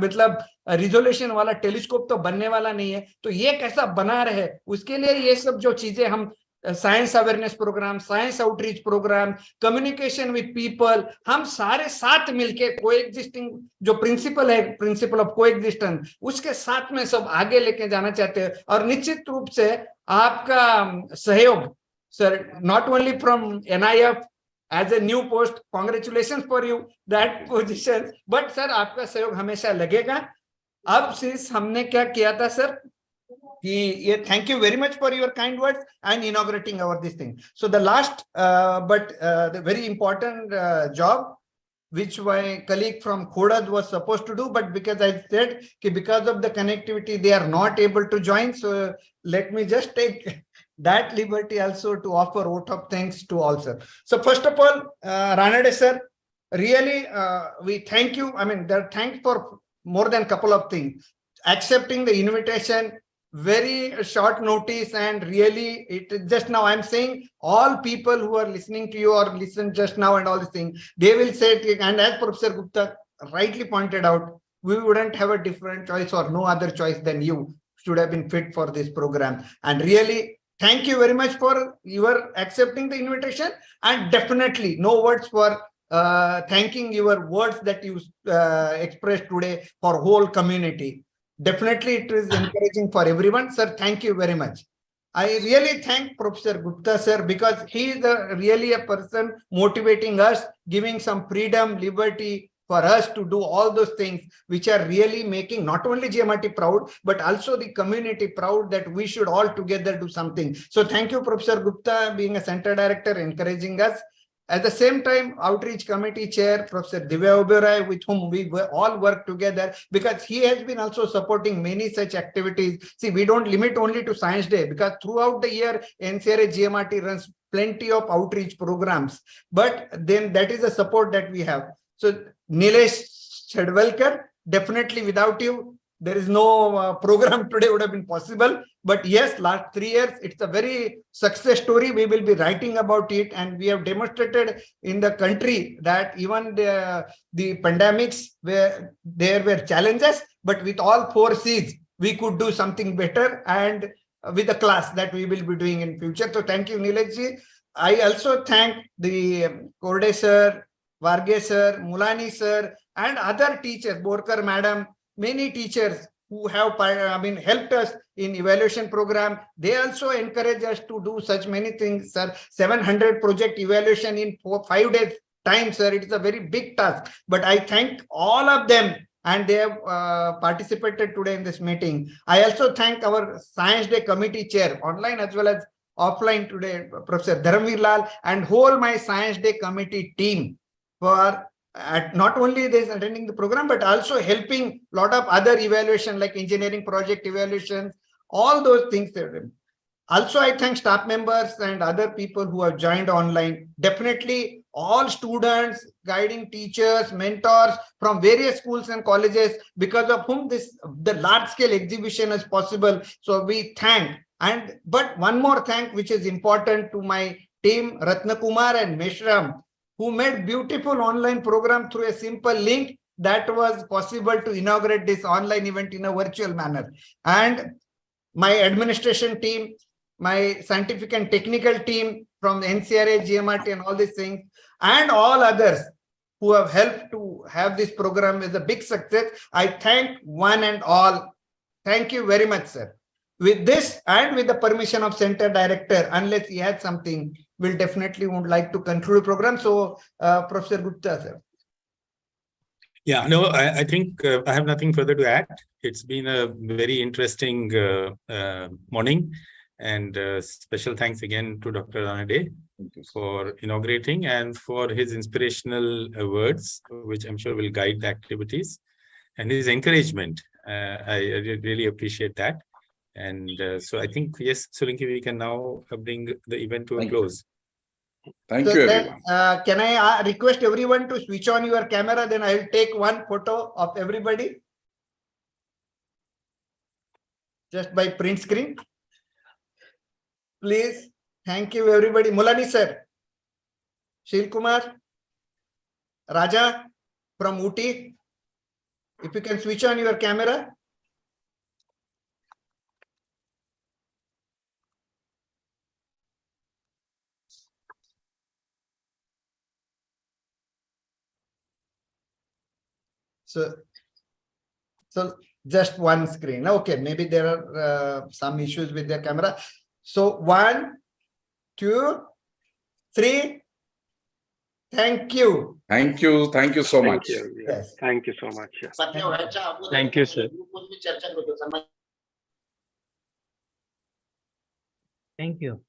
मतलब रिजोल्यूशन वाला टेलीस्कोप तो बनने वाला नहीं है। तो ये कैसा बना रहे, उसके लिए ये सब जो चीजें हम science awareness program, science outreach program, communication with people, हम सारे साथ मिलके कोएग्जिस्टिंग जो प्रिंसिपल है, प्रिंसिपल ऑफ कोएग्जिस्टेंस, उसके साथ में सब आगे लेके जाना चाहते हैं। और निश्चित रूप से आपका सहयोग sir, not only from NIF as a new post, congratulations for you that position, but sir आपका सहयोग हमेशा लगेगा। अब सिंस हमने क्या किया था सर कि thank you very much for your kind words and inaugurating our this thing. So the last but the very important job which my colleague from Khodad was supposed to do, but because I said that because of the connectivity they are not able to join, so let me just take that liberty also to offer vote of thanks to all sir. So first of all, Ranade sir, really we thank you. I mean, there are thanks for more than a couple of things. Accepting the invitation, very short notice, and really it just now I'm saying all people who are listening to you or listen just now and all these things, they will say it, and as Professor Gupta rightly pointed out, we wouldn't have a different choice or no other choice than you should have been fit for this program. And really thank you very much for your accepting the invitation, and definitely no words for thanking your words that you expressed today for whole community. Definitely it is encouraging for everyone. Sir, thank you very much. I really thank Professor Gupta sir, because he is really a person motivating us, giving some freedom, liberty for us to do all those things which are really making not only GMRT proud, but also the community proud, that we should all together do something. So thank you, Professor Gupta, being a center director, encouraging us. At the same time, outreach committee chair, Professor Divya Oberoi, with whom we all work together, because he has been also supporting many such activities. See, we don't limit only to Science Day, because throughout the year, NCRA GMRT runs plenty of outreach programs. But then that is the support that we have. So Nilesh Chadwalkar, definitely without you, there is no program today would have been possible. But yes, last 3 years, it's a very success story. We will be writing about it, and we have demonstrated in the country that even the pandemics, where there were challenges, but with all 4 C's, we could do something better, and with the class that we will be doing in future. So thank you, Nileshji. I also thank the Korde sir, Varghese sir, Mulani sir, and other teachers, Borkar madam, many teachers who have helped us in evaluation program. They also encourage us to do such many things, sir. 700 project evaluation in 5 days time, sir. It is a very big task, but I thank all of them, and they have participated today in this meeting. I also thank our Science Day committee chair, online as well as offline today, Professor Dharamveer Lal, and whole my Science Day committee team for not only this attending the program, but also helping a lot of other evaluation like engineering project evaluations, all those things. Also, I thank staff members and other people who have joined online. Definitely all students, guiding teachers, mentors from various schools and colleges, because of whom the large scale exhibition is possible. So we thank. But one more thank, which is important, to my team, Ratnakumar and Meshram, who made beautiful online program through a simple link that was possible to inaugurate this online event in a virtual manner. And my administration team, my scientific and technical team from NCRA, GMRT, and all these things, and all others who have helped to have this program as a big success. I thank one and all. Thank you very much, sir. With this, and with the permission of Center Director, unless he has something, we'll definitely would like to conclude the program. So, Professor Gupta, sir. Yeah, no, I think I have nothing further to add. It's been a very interesting morning, and special thanks again to Dr. Ranade for inaugurating and for his inspirational words, which I'm sure will guide the activities, and his encouragement. I really appreciate that. And so I think, yes, Solanki, we can now bring the event to a close. Thank you, everyone. Can I request everyone to switch on your camera? Then I will take one photo of everybody. Just by print screen. Please. Thank you, everybody. Mulani sir. Shil Kumar. Raja from Uti. If you can switch on your camera. So just one screen. Okay, maybe there are some issues with their camera. So 1, 2, 3. Thank you. Thank you. Thank you so much. Thank you. Yes. Thank you so much. Yes. Thank you, sir. Thank you.